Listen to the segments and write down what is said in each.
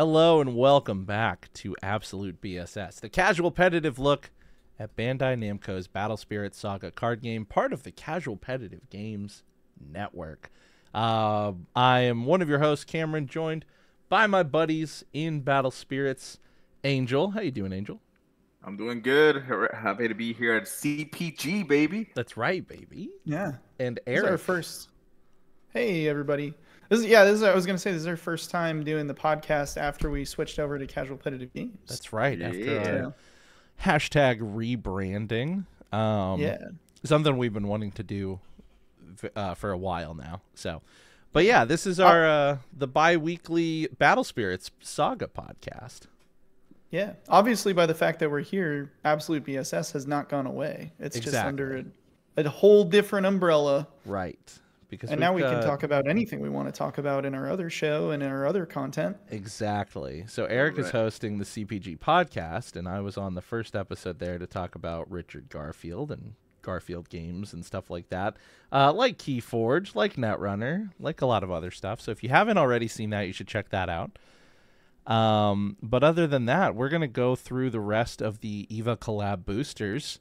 Hello and welcome back to Absolute BSS, the casual-petitive look at Bandai Namco's Battle Spirit Saga card game, part of the Casualpetitive Games Network. I am one of your hosts, Cameron, joined by my buddies in Battle Spirits, Angel. How you doing, Angel? I'm doing good. Happy to be here at CPG, baby. That's right, baby. Yeah. And This is Eric. our first. Hey, everybody. This is I was going to say, this is our first time doing the podcast after we switched over to Casualpetitive Games. That's right. Yeah. After our hashtag rebranding. Something we've been wanting to do for a while now. So, but yeah, this is our the bi-weekly Battle Spirits Saga podcast. Yeah. Obviously, by the fact that we're here, Absolute BSS has not gone away. It's just under a whole different umbrella. Right. Because and now we can talk about anything we want to talk about in our other show and in our other content. Exactly. So Eric is hosting the CPG podcast, and I was on the first episode there to talk about Richard Garfield and Garfield games and stuff like that, like Keyforge, like Netrunner, like a lot of other stuff. So if you haven't already seen that, you should check that out. But other than that, we're going to go through the rest of the EVA collab boosters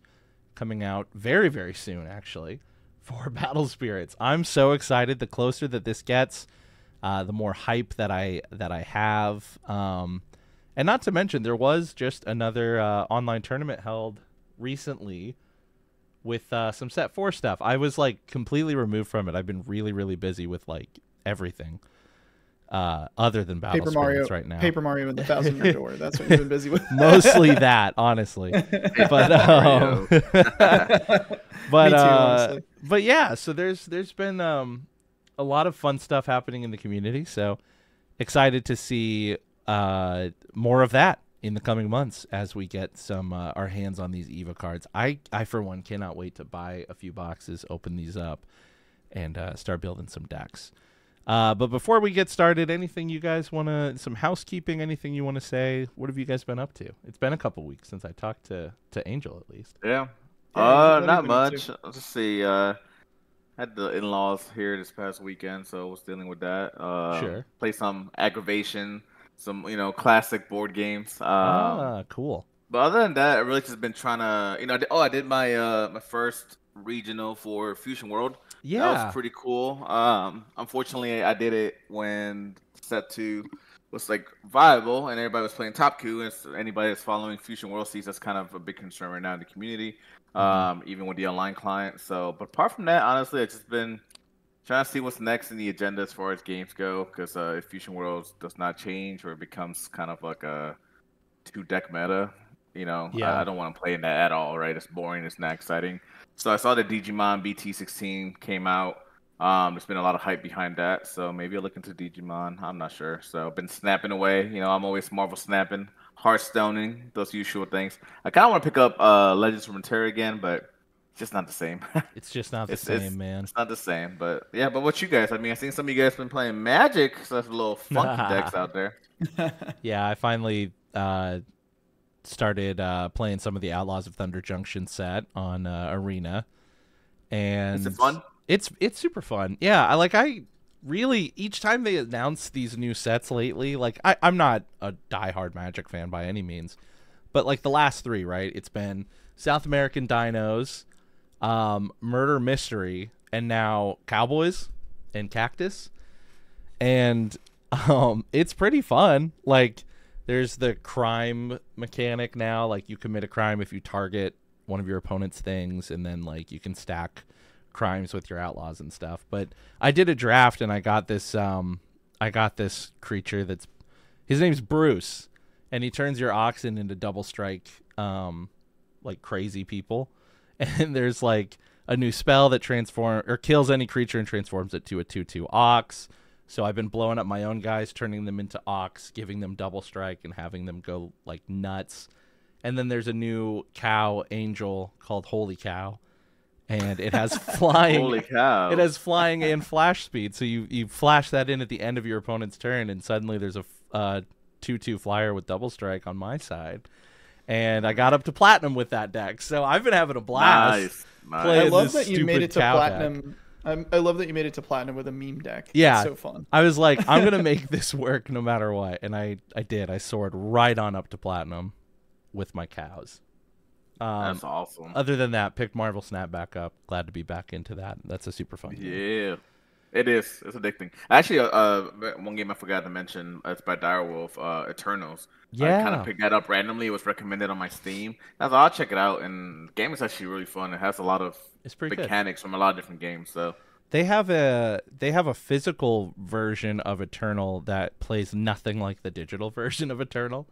coming out very, very soon, actually, for Battle Spirits. I'm so excited. The closer that this gets, the more hype that I have. And not to mention, there was just another online tournament held recently with some Set 4 stuff. I was like completely removed from it. I've been really, really busy with like everything other than Battle Spirits right now. Paper Mario and the 1,000-Year Door. That's what you've been busy with. Mostly that, honestly. But Me too, honestly. But yeah, so there's been a lot of fun stuff happening in the community. So excited to see more of that in the coming months as we get some our hands on these EVA cards. I for one cannot wait to buy a few boxes, open these up, and start building some decks. But before we get started, anything you guys want to, some housekeeping, anything you want to say? What have you guys been up to? It's been a couple weeks since I talked to Angel, at least. Yeah. Yeah, Not much. Let's just see. Had the in-laws here this past weekend, so I was dealing with that. Sure. Play some aggravation, some classic board games. Cool. But other than that, I really just been trying to I did my my first regional for Fusion World. Yeah. That was pretty cool. Unfortunately, I did it when Set 2 was like viable and everybody was playing Top Coup. And anybody that's following Fusion World sees that's kind of a big concern right now in the community, even with the online client. So, but apart from that, honestly, I've just been trying to see what's next in the agenda as far as games go. Because if Fusion World does not change or it becomes kind of like a 2-deck meta, I don't want to play in that at all, right? It's boring. It's not exciting. So I saw that Digimon BT16 came out. There's been a lot of hype behind that, so maybe I'll look into Digimon. I'm not sure. So I've been snapping away. I'm always Marvel snapping, Hearthstoning, those usual things. I kind of want to pick up Legends of Runeterra again, but it's just not the same. It's just not the same, man. It's not the same, but yeah. But what you guys? I mean, I seen some of you guys been playing Magic, so that's a little funky decks out there. Yeah, I finally started playing some of the Outlaws of Thunder Junction set on Arena, and Is it fun? It's super fun. Yeah, I really, each time they announce these new sets lately, like I'm not a diehard Magic fan by any means, but like the last three, right? It's been South American Dinos, Murder Mystery, and now Cowboys and Cactus, and it's pretty fun. Like, there's the crime mechanic now. Like, you commit a crime if you target one of your opponent's things, and then like you can stack crimes with your outlaws and stuff. But I did a draft and I got this creature his name's Bruce, and he turns your oxen into double strike like crazy people. And there's like a new spell that kills any creature and transforms it to a 2/2 ox. So I've been blowing up my own guys, turning them into ox, giving them double strike, and having them go like nuts. And then there's a new cow angel called Holy Cow, and it has flying. Holy cow! It has flying and flash speed. So you flash that in at the end of your opponent's turn, and suddenly there's a 2/2 flyer with double strike on my side. And I got up to platinum with that deck, so I've been having a blast. Nice. I love that you made it to platinum. Deck. I love that you made it to platinum with a meme deck. Yeah, it's so fun. I was like, I'm gonna make this work no matter what, and I did. I soared right on up to platinum with my cows. That's awesome. Other than that, picked Marvel Snap back up. Glad to be back into that. That's a super fun game. Yeah, it is. It's addicting. Actually, one game I forgot to mention. It's by Direwolf, Eternals. Yeah. I kind of picked that up randomly. It was recommended on my Steam. I thought I'll check it out, and the game is actually really fun. It has a lot of mechanics from a lot of different games. So they have a physical version of Eternal that plays nothing like the digital version of Eternal.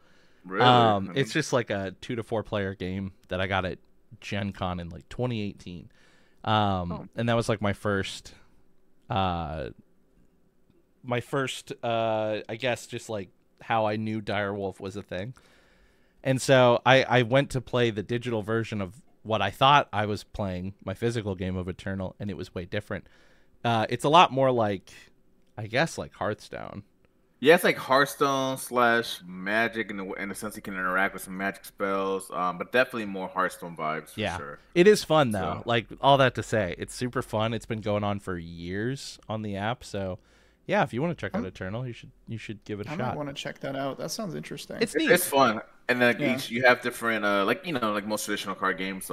Really? It's just like a 2 to 4 player game that I got at Gen Con in like 2018. And that was like my first I guess just like how I knew Direwolf was a thing. And so I went to play the digital version of what I thought I was playing, my physical game of Eternal, and it was way different. It's a lot more like, I guess, like Hearthstone. Yeah, it's like Hearthstone / Magic in the sense you can interact with some magic spells, but definitely more Hearthstone vibes for sure. It is fun though. So, like all that to say, it's super fun. It's been going on for years on the app, so yeah, if you want to check out Eternal, you should give it a shot. I might want to check that out. That sounds interesting. It's neat. It's fun, and then each you have different like most traditional card games.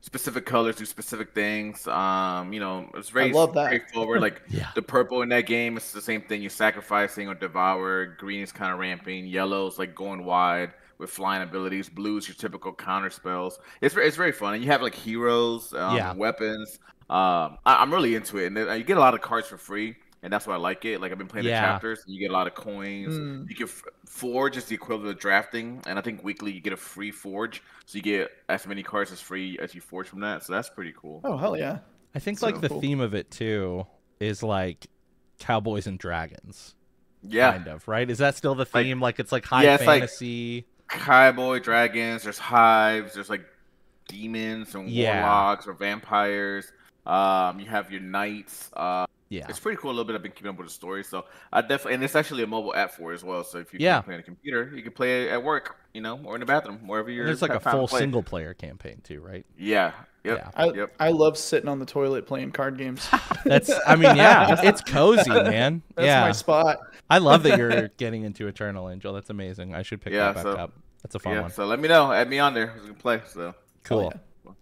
Specific colors do specific things. It's very straightforward. Like the purple in that game, it's the same thing. You're sacrificing or devour. Green is kind of ramping. Yellow's like going wide with flying abilities. Blue's your typical counter spells. It's very fun, and you have like heroes, weapons. I'm really into it, and you get a lot of cards for free. And that's why I like it. Like I've been playing the chapters, and you get a lot of coins. You can forge is the equivalent of drafting, and I think weekly you get a free forge, so you get as many cards as free as you forge from that. So that's pretty cool. Oh hell yeah! I think the theme of it too is like cowboys and dragons. Yeah, kind of right. Is that still the theme? Like it's like high fantasy. Like cowboy dragons. There's hives. There's like demons and warlocks or vampires. You have your knights. Yeah, it's pretty cool. A little bit. I've been keeping up with the story, so I definitely. And it's actually a mobile app for it as well. So if you can play on a computer, you can play it at work, or in the bathroom, wherever you're. There's like a full single player campaign too, right? Yeah. Yep. I love sitting on the toilet playing card games. It's cozy, man. That's my spot. I love that you're getting into Eternal, Angel. That's amazing. I should pick that back up. That's a fun one. So let me know. Add me on there. We can play. So cool. How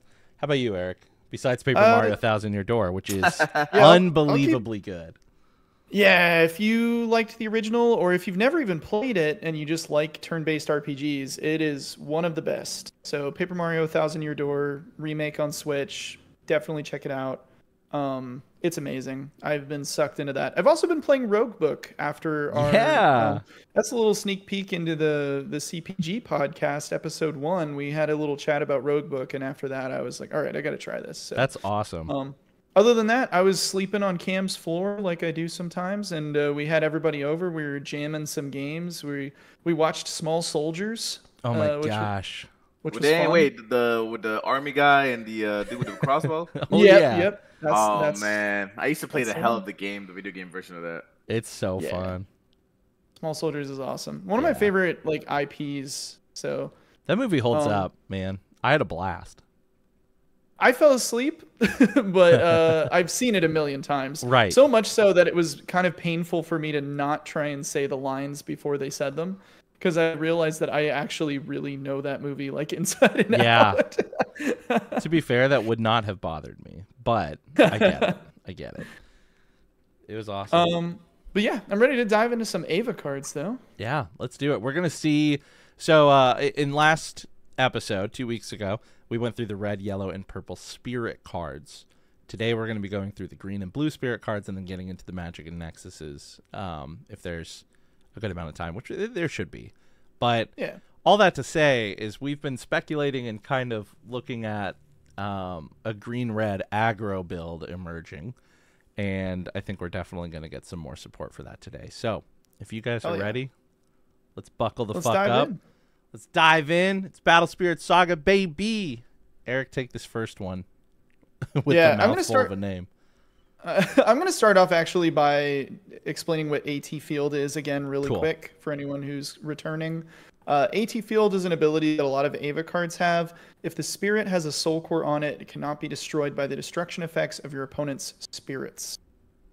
about you, Eric? Besides Paper Mario 1000 Year Door, which is unbelievably good. Yeah, if you liked the original, or if you've never even played it and you just like turn-based RPGs, it is one of the best. So Paper Mario 1000 Year Door remake on Switch, definitely check it out. It's amazing. I've been sucked into that. I've also been playing Roguebook after our that's a little sneak peek into the CPG podcast episode 1. We had a little chat about Roguebook, and after that I was like, all right, I got to try this. So, that's awesome. Other than that, I was sleeping on Cam's floor like I do sometimes, and we had everybody over. We were jamming some games. We watched Small Soldiers. Oh my gosh. Which was fun. Wait, with the army guy and the dude with the crossbow? Yep. Man, I used to play the hell of the video game version of that. It's so fun. Small Soldiers is awesome. One of my favorite IPs. So that movie holds up, man. I had a blast. I fell asleep, but I've seen it a million times. Right. So much so that it was kind of painful for me to not try and say the lines before they said them, because I realized that I actually really know that movie like inside and out. To be fair, that would not have bothered me, but I get it. It was awesome. But yeah, I'm ready to dive into some Ava cards though. Yeah, let's do it. We're gonna see. So in last episode 2 weeks ago, we went through the red, yellow, and purple spirit cards. Today we're going to be going through the green and blue spirit cards and then getting into the magic and nexuses, if there's a good amount of time, which there should be. But all that to say is we've been speculating and kind of looking at a green-red aggro build emerging, and I think we're definitely going to get some more support for that today. So if you guys are ready, let's buckle the fuck up. Let's dive in. It's Battle Spirit Saga, baby. Eric, take this first one with the mouthful of a name. I'm going to start off actually by explaining what AT Field is again really quick for anyone who's returning. AT Field is an ability that a lot of Ava cards have. If the spirit has a soul core on it, it cannot be destroyed by the destruction effects of your opponent's spirits.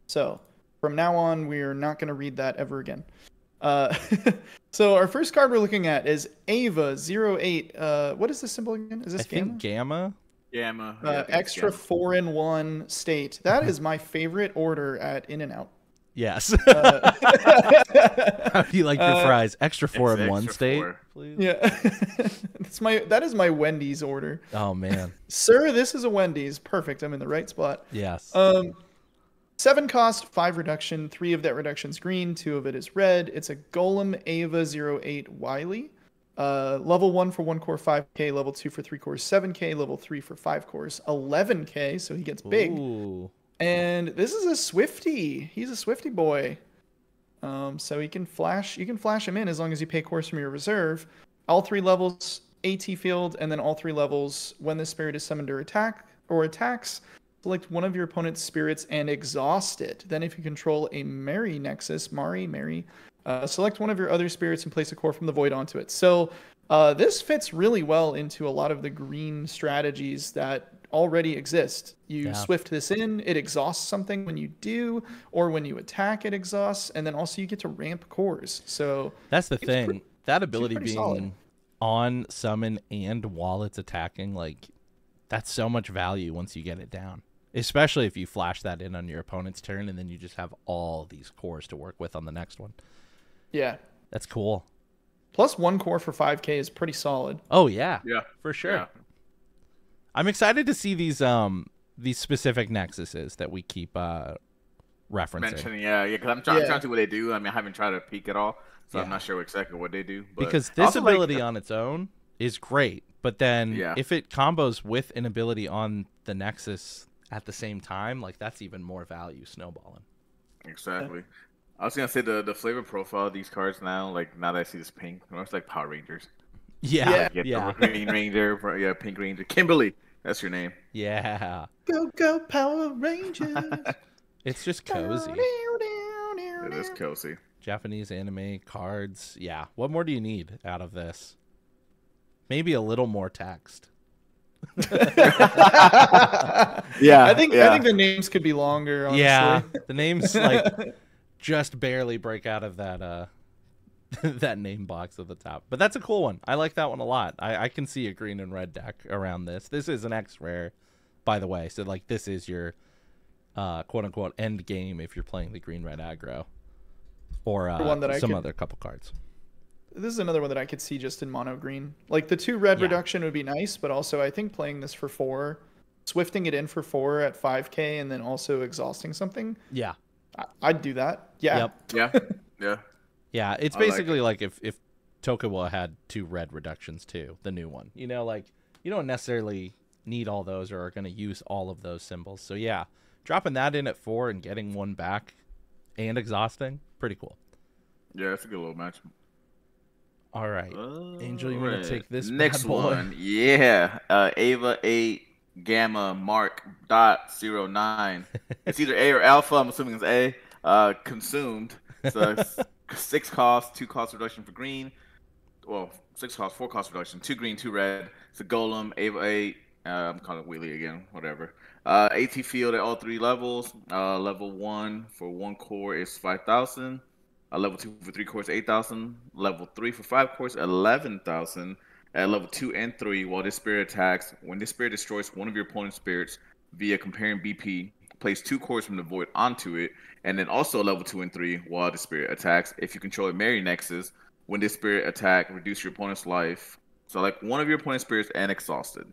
So from now on, we're not going to read that ever again. So our first card we're looking at is Ava 08. What is the symbol again? Is this I think Gamma? Gamma. Extra 4-in-1 state. That is my favorite order at In-N-Out. Yes. How do you like your fries? Extra 4-in-1 state, please. Yeah. That is my Wendy's order. Oh man. Sir, this is a Wendy's. Perfect. I'm in the right spot. Yes. 7 cost, 5 reduction. 3 of that reduction's green, 2 of it is red. It's a Golem Ava 08 Wily. Level 1 for 1 core 5k, level 2 for 3 cores 7k, level 3 for 5 cores 11k, so he gets big. Ooh. And this is a Swifty. He's a Swifty boy. So you can flash him in as long as you pay cores from your reserve. All 3 levels, AT Field, and then all 3 levels, when the spirit is summoned or attacks, select one of your opponent's spirits and exhaust it. Then if you control a Mary Nexus, Mary, select one of your other spirits and place a core from the void onto it. So this fits really well into a lot of the green strategies that already exist. You swift this in, it exhausts something when you do, or when you attack, it exhausts, and then also you get to ramp cores. So that's the thing. That ability being solid. On summon and while it's attacking, like that's so much value once you get it down. Especially if you flash that in on your opponent's turn and then you just have all these cores to work with on the next one. Yeah. That's cool. Plus 1 core for 5k is pretty solid. Oh yeah. Yeah. For sure. Yeah. I'm excited to see these specific nexuses that we keep referencing. Mentioning, because I'm trying to see what they do. I mean, I haven't tried to peek at all, so I'm not sure exactly what they do. But because this ability on its own is great, but then if it combos with an ability on the nexus at the same time, like that's even more value snowballing. Exactly. I was gonna say the flavor profile of these cards now, like now that I see this pink, it's like Power Rangers. Yeah. The Green Ranger, Pink Ranger, Kimberly. That's your name. Yeah. Go Power Rangers. It's just cozy. It is cozy. Japanese anime cards. Yeah. What more do you need out of this? Maybe a little more text. I think the names could be longer, honestly. Yeah. The names like just barely break out of that that name box at the top. But that's a cool one. I like that one a lot. I can see a green and red deck around this. This is an X rare, by the way. So like this is your quote unquote end game if you're playing the green red aggro. Or some other couple cards. This is another one that I could see just in mono green. Like the 2 red reduction would be nice, but also I think playing this for 4, swifting it in for 4 at 5k, and then also exhausting something. Yeah. I'd do that. Yeah. Yep. Yeah. Yeah, it's basically like if Tokuwa had 2 red reductions too, the new one. You know, like you don't necessarily need all those or are going to use all of those symbols. So yeah, dropping that in at 4 and getting 1 back and exhausting, pretty cool. Yeah, it's a good little match. All right. Angel, you want to take this next bad boy? one? Yeah. Ava 8 Gamma Mark .09. It's either A or Alpha. I'm assuming it's A. Consumed. So 6 cost, 2 cost reduction for green. Well, 6 cost, 4 cost reduction. 2 green, 2 red. It's a Golem, Ava 8. I'm calling it Wheelie again, whatever. AT Field at all 3 levels. Level 1 for 1 core is 5,000. Level 2 for 3 cores, 8,000. Level 3 for 5 cores, 11,000. At level 2 and 3, while this spirit attacks, when this spirit destroys one of your opponent's spirits via comparing BP, place 2 cores from the void onto it. And then also level 2 and 3, while the spirit attacks, if you control a Mary Nexus, when this spirit attack, reduce your opponent's life. So like one of your opponent's spirits and exhausted.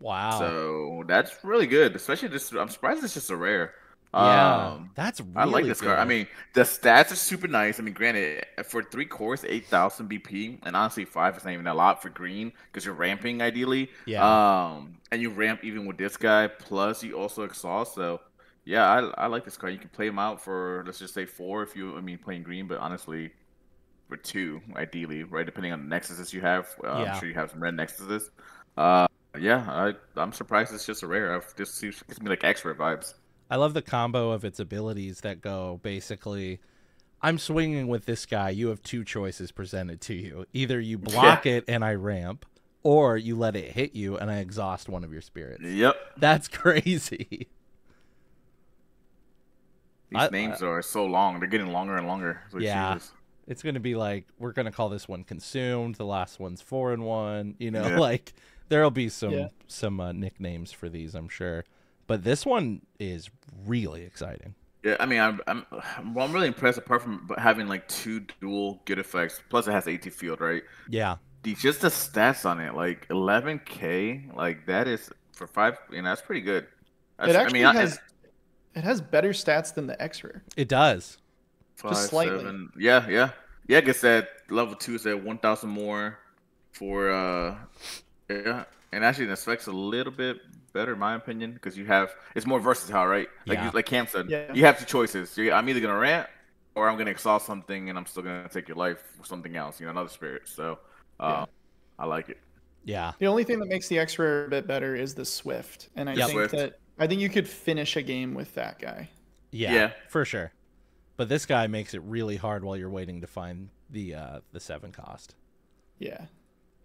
Wow. So that's really good, especially this. I'm surprised it's just a rare. Yeah, that's really I like this good. card. I mean, the stats are super nice. I mean, granted, for 3 cores, 8,000 BP, and honestly, 5 is not even a lot for green because you're ramping ideally. Yeah. And you ramp even with this guy. Plus, you also exhaust. So, yeah, I like this card. You can play him out for, let's just say 4 if you, playing green, but honestly, for 2 ideally, right? Depending on the nexuses you have. I'm sure you have some red nexuses. I'm surprised it's just a rare. This gives me like X-rare vibes. I love the combo of its abilities that go basically I'm swinging with this guy. You have two choices presented to you. Either you block it and I ramp, or you let it hit you and I exhaust one of your spirits. Yep. That's crazy. These names are so long. They're getting longer and longer. Yeah. It's going to be like, we're going to call this one Consumed. The last one's 4-in-1. You know, like there'll be some nicknames for these, I'm sure. But this one is really exciting. Yeah, I mean, I'm really impressed. Apart from having like 2 dual good effects, plus it has AT field, right? Yeah. Just the stats on it, like 11K, like that is for 5. You know, that's pretty good. It actually it has better stats than the X-Rare. It does. 5, just slightly. 7. Yeah. I guess that level 2 is at 1,000 more for and actually the effects a little bit better in my opinion because it's more versatile, right? Like Cam said, you have 2 choices. I'm either gonna rant or I'm gonna exhaust something and I'm still gonna take your life for something else, another spirit. So I like it. Yeah. The only thing that makes the X-Rare a bit better is the Swift, and I think you could finish a game with that guy. Yeah, for sure. But this guy makes it really hard while you're waiting to find the 7 cost. Yeah.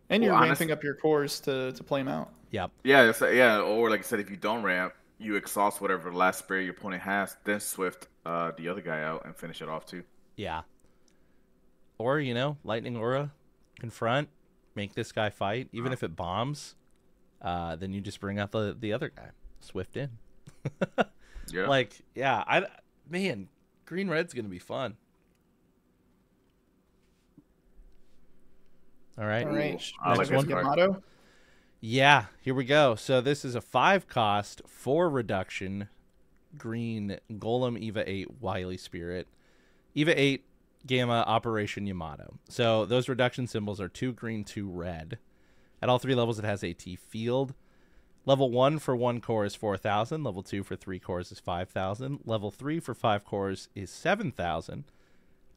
And you're ramping up your cores to play them out. Yep. Yeah, or like I said, if you don't ramp, you exhaust whatever last spirit your opponent has, then Swift the other guy out and finish it off too. Yeah. Or, Lightning Aura, confront, make this guy fight. Even if it bombs, then you just bring out the other guy. Swift in. Yeah. Man, Green Red's going to be fun. All right. Next one. Yamato. Yeah, here we go. So this is a 5 cost, 4 reduction, green Golem EVA 8 Wily Spirit. EVA 8 Gamma Operation Yamato. So those reduction symbols are 2 green, 2 red. At all 3 levels, it has AT field. Level 1 for 1 core is 4,000. Level 2 for 3 cores is 5,000. Level 3 for 5 cores is 7,000.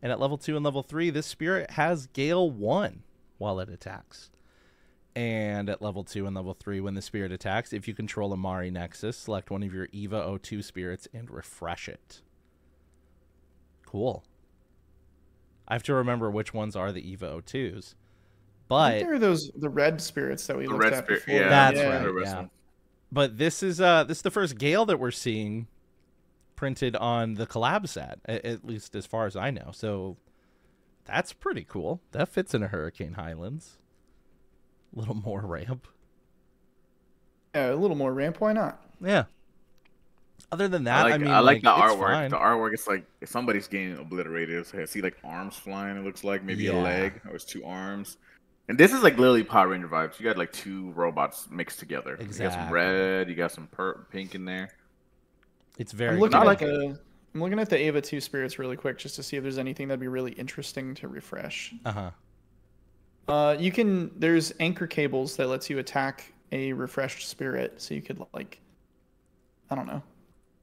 And at level 2 and level 3, this spirit has Gale 1 while it attacks. And at level 2 and level 3, when the spirit attacks, if you control a Mari Nexus, select one of your EVA 02 spirits and refresh it. Cool. I have to remember which ones are the EVA 02s. But I think there are the red spirits that we looked at before. Yeah, that's right. Yeah. But this is the first Gale that we're seeing printed on the collab set, at least as far as I know. So that's pretty cool. That fits in a Hurricane Highlands. A little more ramp. Yeah, a little more ramp. Why not? Yeah. Other than that, I like the artwork. Fine. The artwork is like if somebody's getting obliterated. I see like arms flying. It looks like maybe a leg or it's 2 arms. And this is like literally Power Ranger vibes. You got like 2 robots mixed together. Exactly. You got some red. You got some pink in there. It's very. I'm looking at the Ava 2 spirits really quick just to see if there's anything that'd be really interesting to refresh. There's anchor cables that lets you attack a refreshed spirit, so you could I don't know.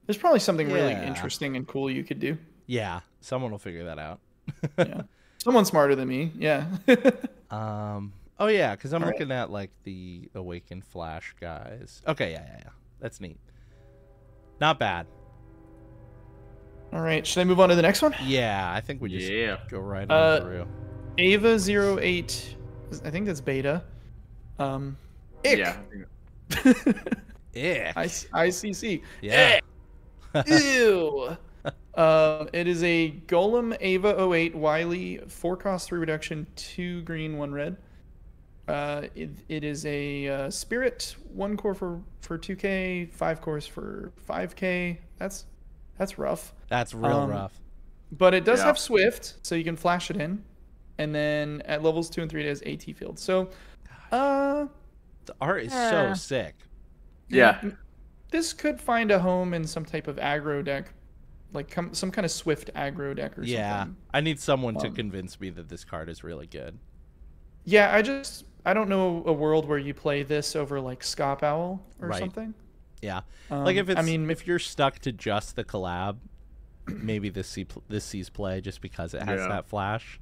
There's probably something really interesting and cool you could do. Yeah, someone will figure that out. Yeah, someone smarter than me. Yeah. Oh yeah, because I'm looking at like the Awakened Flash guys. Okay, yeah. That's neat. Not bad. All right, should I move on to the next one? Yeah, I think we just go right on through. Ava 08, I think that's beta. Ick. Yeah. Ick. ICC. Yeah. Ew. It is a Golem Ava 08 Wily 4 cost 3 reduction 2 green 1 red. It is a spirit 1 core for 2k 5 cores for 5k. That's rough. That's real rough. But it does have Swift, so you can flash it in, and then at levels 2 and 3 it has AT field. So, the art is so sick. Yeah. This could find a home in some type of aggro deck, like some kind of Swift aggro deck or something. Yeah, I need someone to convince me that this card is really good. Yeah, I don't know a world where you play this over like Scop Owl or something. Yeah, like if you're stuck to just the collab, maybe this sees play just because it has that flash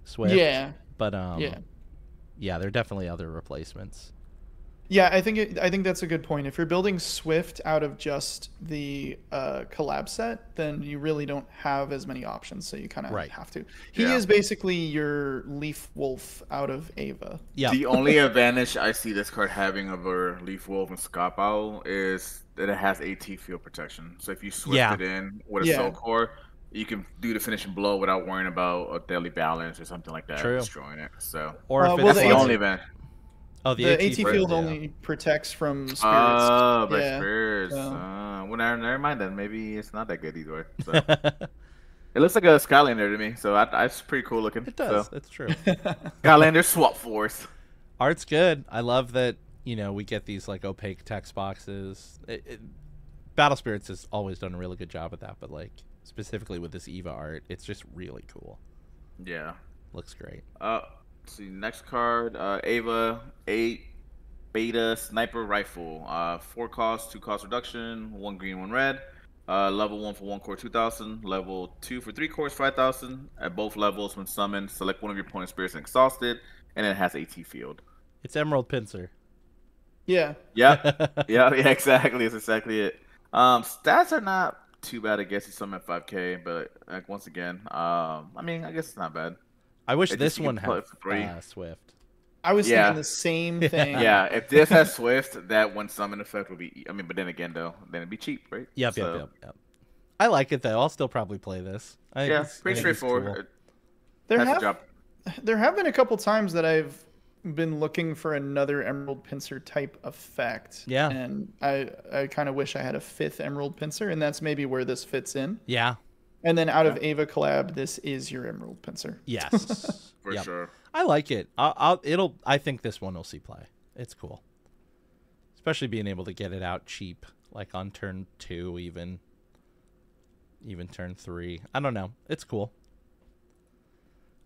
Swift. Yeah, but there are definitely other replacements. Yeah, I think that's a good point. If you're building Swift out of just the collab set, then you really don't have as many options, so you kind of Right. have to. He Yeah. is basically your Leaf Wolf out of Ava. Yeah. The only advantage I see this card having over Leaf Wolf and Scott Owl is that it has AT field protection. So if you Swift Yeah. it in with a Yeah. Soul Core, you can do the finishing blow without worrying about a Deadly Balance or something like that True. destroying it. So Or if well, it's that's the the like, only advantage. oh, The AT field, field yeah. only protects from spirits. Oh, by Yeah, spirits. so- Well, never mind then. Maybe it's not that good either way. So. It looks like a Skylander to me, so it's pretty cool looking. It does. So. It's true. Skylander Swap Force. Art's good. I love that, we get these like opaque text boxes. Battle Spirits has always done a really good job with that, but like specifically with this Eva art, it's just really cool. Yeah. Looks great. Let's see, next card, Ava 8 Beta Sniper Rifle. 4 cost, 2 cost reduction, 1 green, 1 red. Level 1 for 1 core 2,000, level 2 for 3 cores 5,000. At both levels, when summoned, select one of your opponent's spirits and exhausted, and it has AT field. It's Emerald Pincer. yeah. Yeah, yeah, exactly. That's exactly it. Stats are not too bad. I guess it's some at 5K, but like once again, I mean, I guess it's not bad. I wish It this just- you one can play had it for free. Swift. I was Yeah. thinking the same thing. Yeah, if this has Swift, that one summon effect would be. I mean, but then again, though, then it'd be cheap, right? Yep, So, yep. I like it though. I'll still probably play this. Yeah, pretty straightforward. Cool. There That's a have job. there have been a couple times that I've been looking for another Emerald Pincer type effect. Yeah. And I kind of wish I had a 5th Emerald Pincer, and that's maybe where this fits in. Yeah. And then out of Ava collab, this is your Emerald Pincer. Yes. For Yep. sure. I like it. I think this one will see play. It's cool. Especially being able to get it out cheap, like on turn 2 even turn 3. I don't know. It's cool.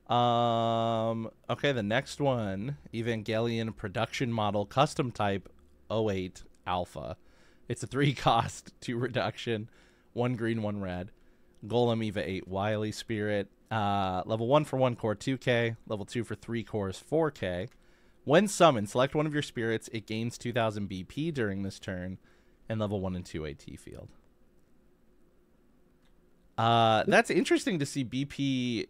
Okay, the next one, Evangelion production model custom type 08 alpha. It's a 3 cost, 2 reduction, 1 green, 1 red. Golem Eva 8 Wily Spirit. Level 1 for 1 core 2k, level 2 for 3 cores 4k. When summoned, select one of your spirits. It gains 2000 BP during this turn, and level 1 and 2 AT field. That's interesting to see BP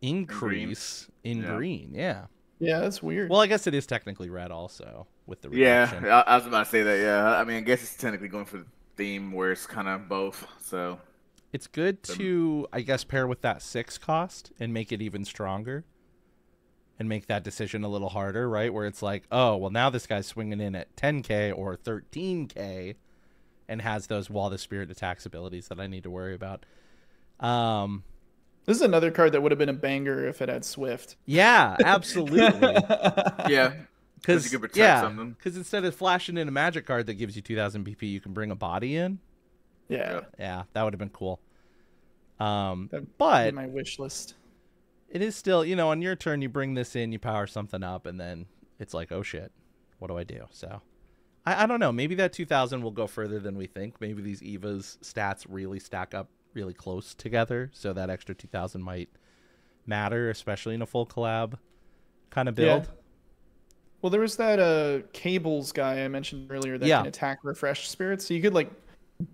increase in green. Yeah. Yeah, that's weird. Well, I guess it is technically red also with the reduction. Yeah, I was about to say that. Yeah, I mean, I guess it's technically going for the theme where it's kind of both. So It's good to, I guess, pair with that 6 cost and make it even stronger and make that decision a little harder, right? Where it's like, oh, well, now this guy's swinging in at 10k or 13k and has those Wall the Spirit attacks abilities that I need to worry about. This is another card that would have been a banger if it had Swift. Yeah, absolutely. yeah, Because you can protect something. Because instead of flashing in a magic card that gives you 2000 BP, you can bring a body in. Yeah. Yeah, that would have been cool. That'd But be my wish list. it is still, on your turn, you bring this in, you power something up, and then it's like, oh shit, what do I do? So I don't know. Maybe that 2000 will go further than we think. Maybe these Eva's stats really stack up really close together, so that extra 2000 might matter, especially in a full collab kind of build. Yeah. Well, there was that Cables guy I mentioned earlier that can attack refreshed spirits. So you could like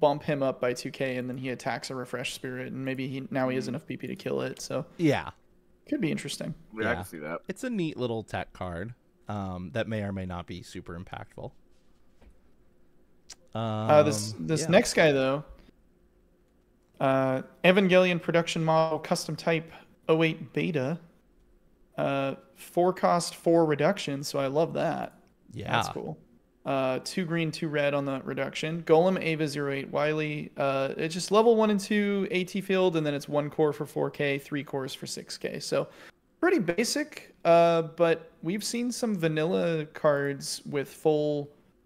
bump him up by 2k, and then he attacks a refreshed spirit, and maybe he has enough BP to kill it. So Yeah. could be interesting. Yeah, I can see that. It's a neat little tech card that may or may not be super impactful. This next guy though, Evangelion production model custom type 08 beta, 4 cost 4 reduction. So I love that. Yeah, That's cool. 2 green 2 red on the reduction. Golem Ava 08 Wily. It's just level 1 and 2 AT field, and then it's 1 core for 4k, 3 cores for 6k. So pretty basic. But we've seen some vanilla cards with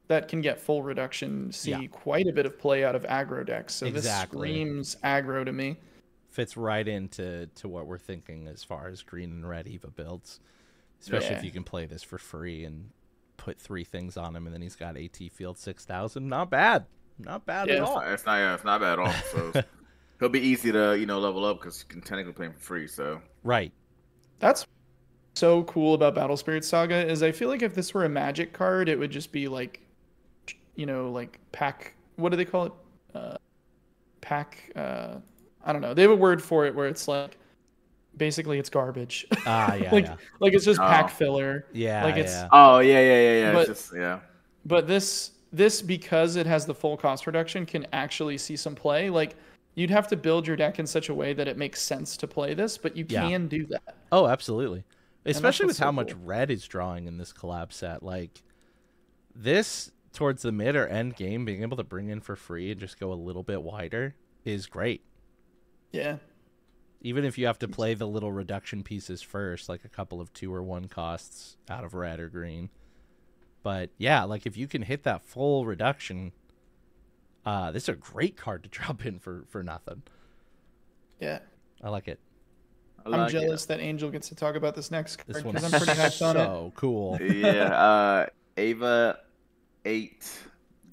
that can get full reduction see quite a bit of play out of aggro decks. So this screams aggro to me. Fits right into what we're thinking as far as green and red Eva builds, especially if you can play this for free and put 3 things on him, and then he's got AT field 6000. Not bad at all. It's not bad at all. So he'll be easy to level up because you can technically play him for free. So Right. That's so cool about Battle Spirit Saga is I feel like if this were a Magic card, it would just be like, like pack. What do they call it? Pack. I don't know. They have a word for it where it's like, basically it's garbage. Yeah, like it's just pack filler. Yeah, like it's. yeah. Oh yeah. But, it's just, yeah. But this because it has the full cost reduction can actually see some play. Like you'd have to build your deck in such a way that it makes sense to play this, but you can do that. Oh, absolutely. Especially with how much cool. red is drawing in this collab set. Like this towards the mid or end game, being able to bring in for free and just go a little bit wider is great. Yeah. Even if you have to play the little reduction pieces first, like a couple of 2 or 1 costs out of red or green. But yeah, like if you can hit that full reduction, this is a great card to drop in for nothing. Yeah. I like it. I'm jealous that Angel gets to talk about this next card This because I'm pretty hyped on it. So cool. Yeah. Ava 8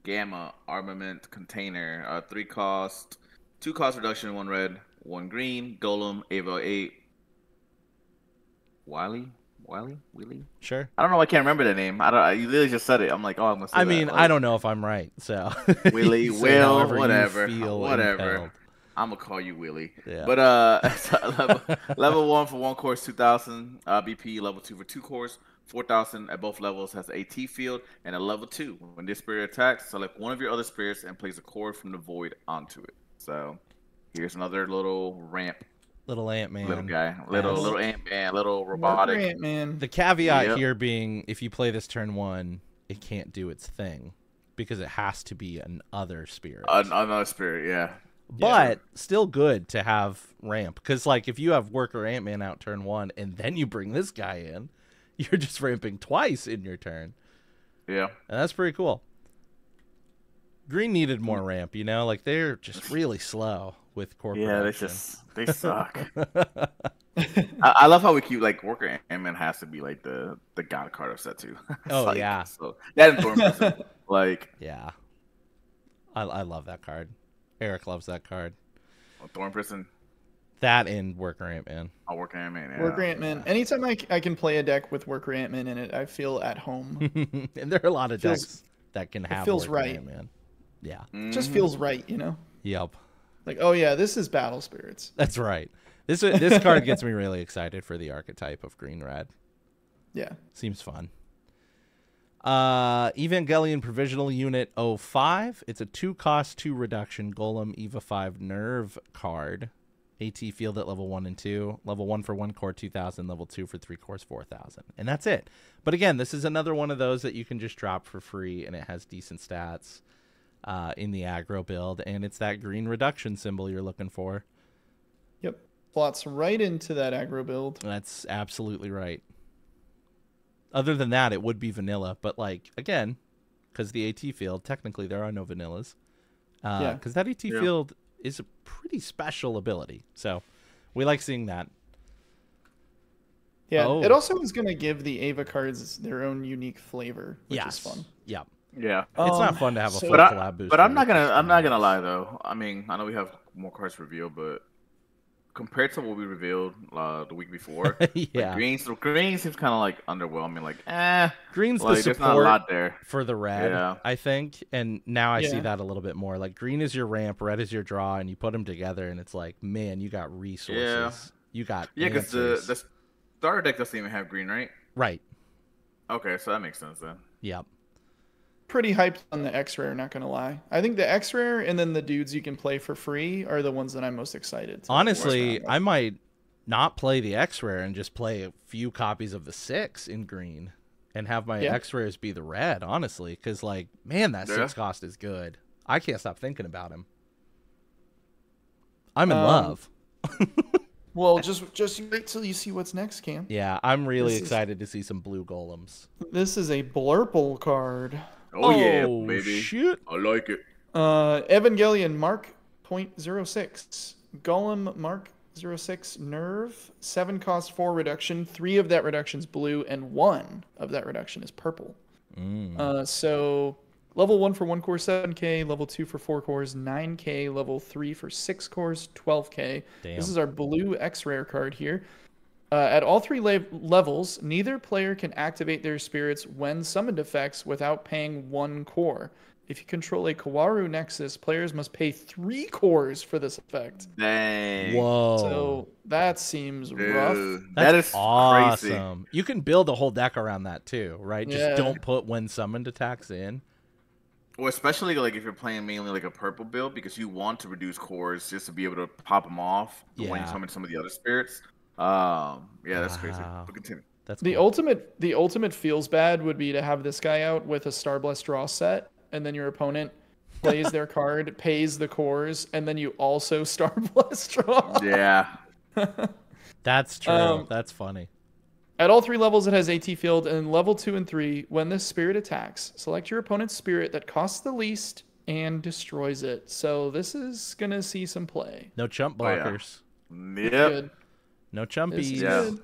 Gamma Armament Container. 3 cost, 2 cost reduction, 1 red, 1 green. Golem Ava 8. Wiley. Sure. I don't know. I can't remember the name. You literally just said it. I'm like, oh, I'm gonna say I that. mean, Like, I don't know if I'm right. So Willie, Say Will, however you whatever. feel Whatever. impelled. I'm gonna call you Willie. Yeah. But level 1 for 1 course 2,000 BP. Level 2 for 2 cores 4,000 at both levels. Has an AT field and a level 2. When this spirit attacks, select one of your other spirits and place a core from the void onto it. So here's another little ramp. Little Ant-Man. Little guy. Little Ant-Man. Little robotic. Ant-Man. The caveat here being, if you play this turn 1, it can't do its thing because it has to be an other spirit. Another spirit, yeah. But still good to have ramp because, like, if you have Worker Ant-Man out turn 1 and then you bring this guy in, you're just ramping twice in your turn. Yeah. And that's pretty cool. Green needed more ramp, like they're just really slow with core production. They suck. I love how we keep like Worker Ant-Man has to be like the god card of set 2. Oh like, yeah. So that and Thorn like yeah. I love that card. Eric loves that card. Thorn Prison. That and Worker Ant-Man. Oh, Worker Ant-Man. Yeah. Worker Ant-Man. Anytime I can play a deck with Worker Ant-Man in it, I feel at home. And there are a lot of decks that can have feels Worker right. Ant-Man. Yeah. It just feels right, Yep. Like, oh yeah, this is Battle Spirits. That's right. This card gets me really excited for the archetype of green red. Yeah. Seems fun. Evangelion Provisional Unit 05. It's a 2 cost 2 reduction Golem Eva 5 NERV card. AT field at level 1 and 2. Level 1 for 1 core 2,000. Level 2 for 3 cores 4,000. And that's it. But again, this is another one of those that you can just drop for free and it has decent stats in the aggro build. And it's that green reduction symbol you're looking for. Yep. Slots right into that aggro build. That's absolutely right. Other than that, it would be vanilla. But, like, again, because the AT field, technically there are no vanillas. Because that AT field is a pretty special ability. So we like seeing that. Yeah, it also is going to give the Ava cards their own unique flavor, which is fun. Yeah. Yeah. It's not fun to have a full collab boost. But I'm not gonna lie though. I mean, I know we have more cards revealed, but compared to what we revealed the week before, yeah, like, green seems kind of like underwhelming. Like, green's like, the support not a lot there for the red, I think, and now I see that a little bit more. Like, green is your ramp, red is your draw, and you put them together, and it's like, man, you got resources. Yeah. You got because the starter deck doesn't even have green, right? Right. Okay, so that makes sense then. Yep. Pretty hyped on the X-Rare, not gonna lie. I think the X-Rare and then the dudes you can play for free are the ones that I'm most excited to. Honestly, I might not play the X-Rare and just play a few copies of the 6 in green and have my X-Rares be the red, honestly, because, like, man, that 6 cost is good. I can't stop thinking about him. I'm in love. Well, just wait till you see what's next, Cam. Yeah, I'm really excited to see some blue golems. This is a Blurple card. Oh yeah, baby. Shit. I like it. Evangelion Mark .06. Golem Mark 06 NERV. 7 cost 4 reduction. 3 of that reduction is blue, and 1 of that reduction is purple. So level 1 for 1 core 7k, level 2 for 4 cores 9k, level 3 for 6 cores 12k. Damn. This is our blue X-Rare card here. At all three levels, neither player can activate their spirits when summoned effects without paying 1 core. If you control a Kawaru Nexus, players must pay 3 cores for this effect. Dang. Whoa. So that seems rough. Dude, That's that is awesome. crazy. You can build a whole deck around that too, right? Just Yeah. don't put when summoned attacks in. Well, especially like if you're playing mainly like a purple build, because you want to reduce cores just to be able to pop them off when you Yeah. summon some of the other spirits. Yeah, that's crazy. Wow. But continue. That's The cool. ultimate feels bad would be to have this guy out with a Starblast draw set, and then your opponent plays their card, pays the cores, and then you also Starblast draw. Yeah. That's true. That's funny. At all three levels, it has AT field, and level 2 and 3, when this spirit attacks, select your opponent's spirit that costs the least and destroys it. So this is gonna see some play. No chump Oh, yeah. blockers. Yep. Good. No This chumpies. is Yeah. good.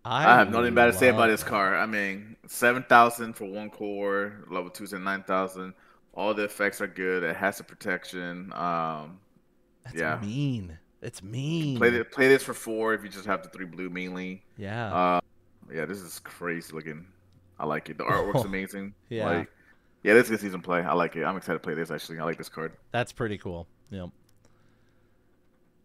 I have nothing bad to say about this card. I mean, 7,000 for 1 core, level 2's at 9,000. All the effects are good. It has the protection. That's yeah. mean. It's mean. Play this for 4 if you just have the 3 blue mainly. Yeah. Yeah, this is crazy looking. I like it. The artwork's amazing. Yeah. Like, yeah, this is a good season play. I like it. I'm excited to play this actually. I like this card. That's pretty cool. Yep.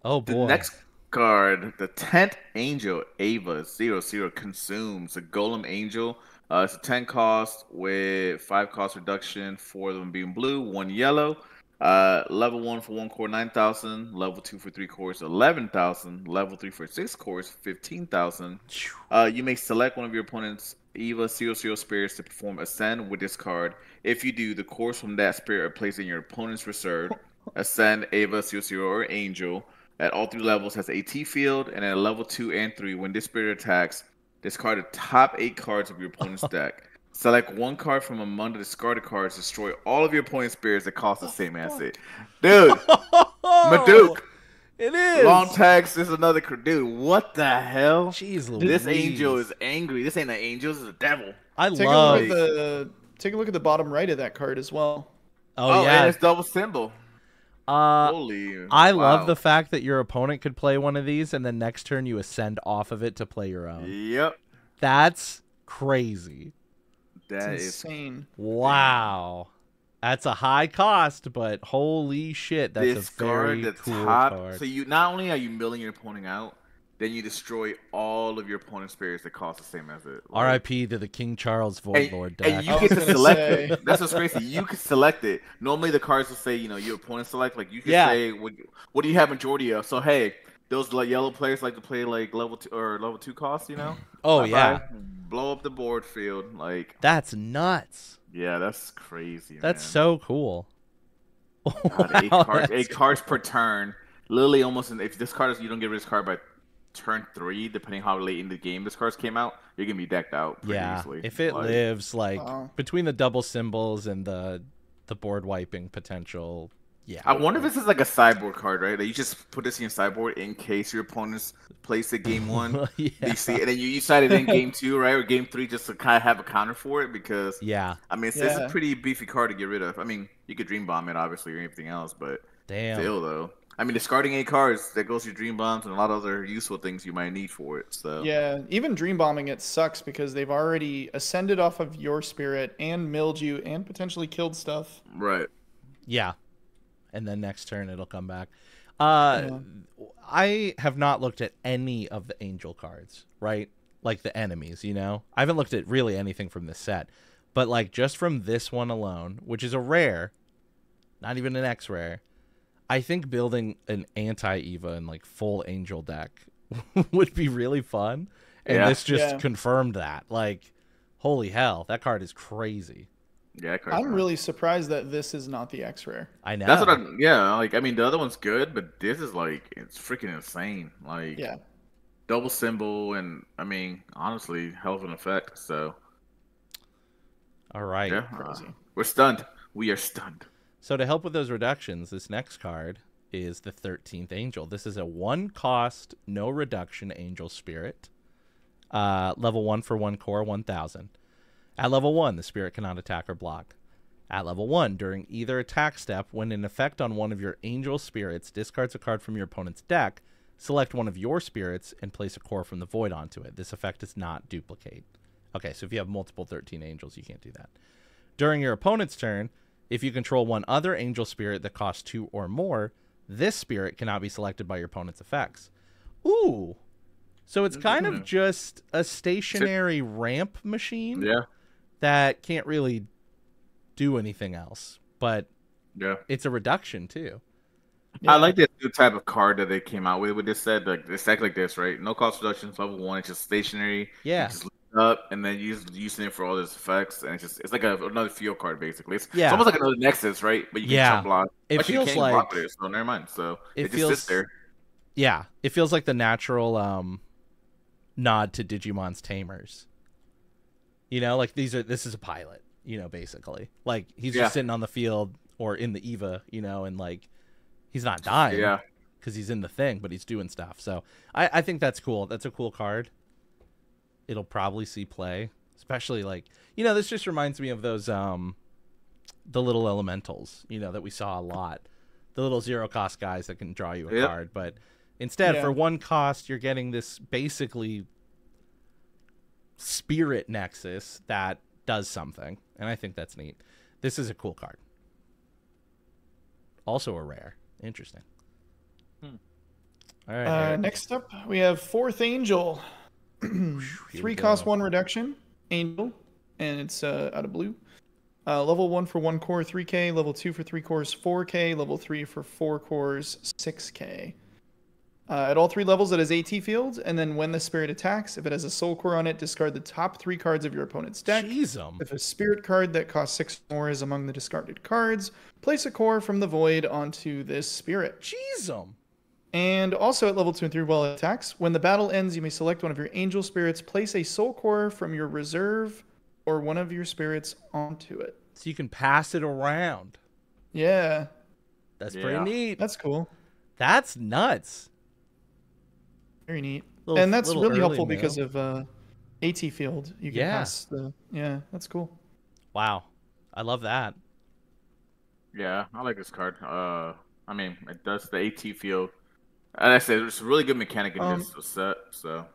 Oh The boy. next card, the 10th Angel Ava 00 consumes a Golem Angel. It's a 10 cost with 5 cost reduction, 4 of them being blue, 1 yellow. Level 1 for 1 core, 9,000. Level 2 for 3 cores, 11,000. Level 3 for 6 cores, 15,000. You may select one of your opponent's Eva 00 spirits to perform Ascend with this card. If you do, the cores from that spirit are placed in your opponent's reserve. Ascend, Ava 00 or Angel at all 3 levels has AT field, and at level 2 and 3, when this spirit attacks, discard the top 8 cards of your opponent's deck. Select 1 card from among the discarded cards. Destroy all of your opponent's spirits that cost the same asset. Dude, Maduke. It is. Long tags. This is another dude. What the hell? Jeez Louise. This angel is angry. This ain't an angel. This is a devil. I Take love. take a look at the bottom right of that card as well. Oh and yeah. it's double symbol. Holy. I wow. love the fact that your opponent could play one of these, and then next turn you ascend off of it to play your own. Yep. That's crazy. That It's is. insane. Wow. That's a high cost, but holy shit, that's a very Discard the cool top. card. So you not only are you milling your opponent out, then you destroy all of your opponent's spirits that cost the same as it. R.I.P. to the King Charles Void Lord deck. And you I get was to gonna select say. it. That's what's crazy. You can select it. Normally the cards will say, your opponent select. Like you can Yeah. say, what do you have majority of? So hey, those like yellow players like to play like level 2 or level 2 cost. Oh, Bye-bye. yeah. Blow up the board field. Like That's nuts. yeah, that's crazy. That's man. so cool. God, Wow, eight that's cards per turn. Literally almost. If this card is you don't get rid of this card by turn 3, depending how late in the game this cards came out, you're gonna be decked out pretty Yeah, easily. if it Like, lives Wow. between the double symbols and the board wiping potential, yeah. I wonder if this is like a sideboard card, right? That you just put this in your sideboard in case your opponents place it game 1. Yeah. You see, and then you decide it in game 2, right, or game 3, just to kind of have a counter for it. Because Yeah. I mean, it's Yeah. a pretty beefy card to get rid of. I mean, you could dream bomb it obviously or anything else, but Damn. still though. I mean, discarding 8 cards that goes to your dream bombs and a lot of other useful things you might need for it. So Yeah, even dream bombing it sucks because they've already ascended off of your spirit and milled you and potentially killed stuff. right. Yeah. And then next turn it'll come back. Yeah. I have not looked at any of the angel cards, right? Like the enemies, I haven't looked at really anything from this set. But like just from this one alone, which is a rare, not even an X rare, I think building an anti-Eva and like full angel deck would be really fun. And Yeah. this just Yeah. confirmed that. Like, holy hell, that card is crazy. Yeah, that card's I'm fine. really surprised that this is not the X rare. I know. That's what like I mean the other one's good, but this is like it's freaking insane. Like Yeah. double symbol and I mean honestly hell of an effect. So All right. yeah, Crazy. we're stunned. We are stunned. So to help with those reductions, this next card is the 13th Angel. This is a 1-cost, no reduction Angel Spirit. Level 1 for 1 core, 1,000. At level 1, the spirit cannot attack or block. At level 1, during either attack step, when in effect on one of your Angel Spirits discards a card from your opponent's deck, select one of your spirits and place a core from the void onto it. This effect does not duplicate. Okay, so if you have multiple 13 angels, you can't do that. During your opponent's turn, if you control one other angel spirit that costs 2 or more, this spirit cannot be selected by your opponent's effects. Ooh. So it's kind of just a stationary ramp machine that can't really do anything else. But it's a reduction, too. Yeah. I like that new type of card that they came out with this set. Like, it's like this, right? No cost reductions, level 1. It's just stationary. Yeah. Just up, and then using it for all those effects, and it's like another field card basically. It's almost like another Nexus, right? But you can block. It feels like block with it, so never mind. So it just sits there. Yeah, it feels like the natural nod to Digimon's Tamers. You know, like this is a pilot. You know, basically, like he's just sitting on the field or in the EVA. You know, and like he's not dying. Yeah. Because he's in the thing, but he's doing stuff. So I think that's cool. That's a cool card. It'll probably see play, especially like, you know, this just reminds me of those the little elementals, you know, that we saw a lot, the little 0 cost guys that can draw you a card, but instead for 1 cost you're getting this basically spirit nexus that does something, and I think that's neat. This is a cool card, also a rare. Interesting. All right, next up we have 4th Angel. 3 cost 1 reduction, Angel, and it's out of blue. Level 1 for 1 core, 3k. Level 2 for 3 cores, 4k. Level 3 for 4 cores, 6k. At all 3 levels, it has AT field, and then when the spirit attacks, if it has a soul core on it, discard the top 3 cards of your opponent's deck. If a spirit card that costs 6 or more is among the discarded cards, place a core from the void onto this spirit. Jeezum. And also at level 2 and 3 while it attacks, when the battle ends, you may select one of your angel spirits, place a soul core from your reserve or one of your spirits onto it. So you can pass it around. Yeah. That's pretty neat. That's cool. That's nuts. Very neat. And that's really helpful because of AT field. You can pass the... Yeah, that's cool. Wow. I love that. Yeah, I like this card. I mean, it does the AT field. And I said, it's a really good mechanic in this set. So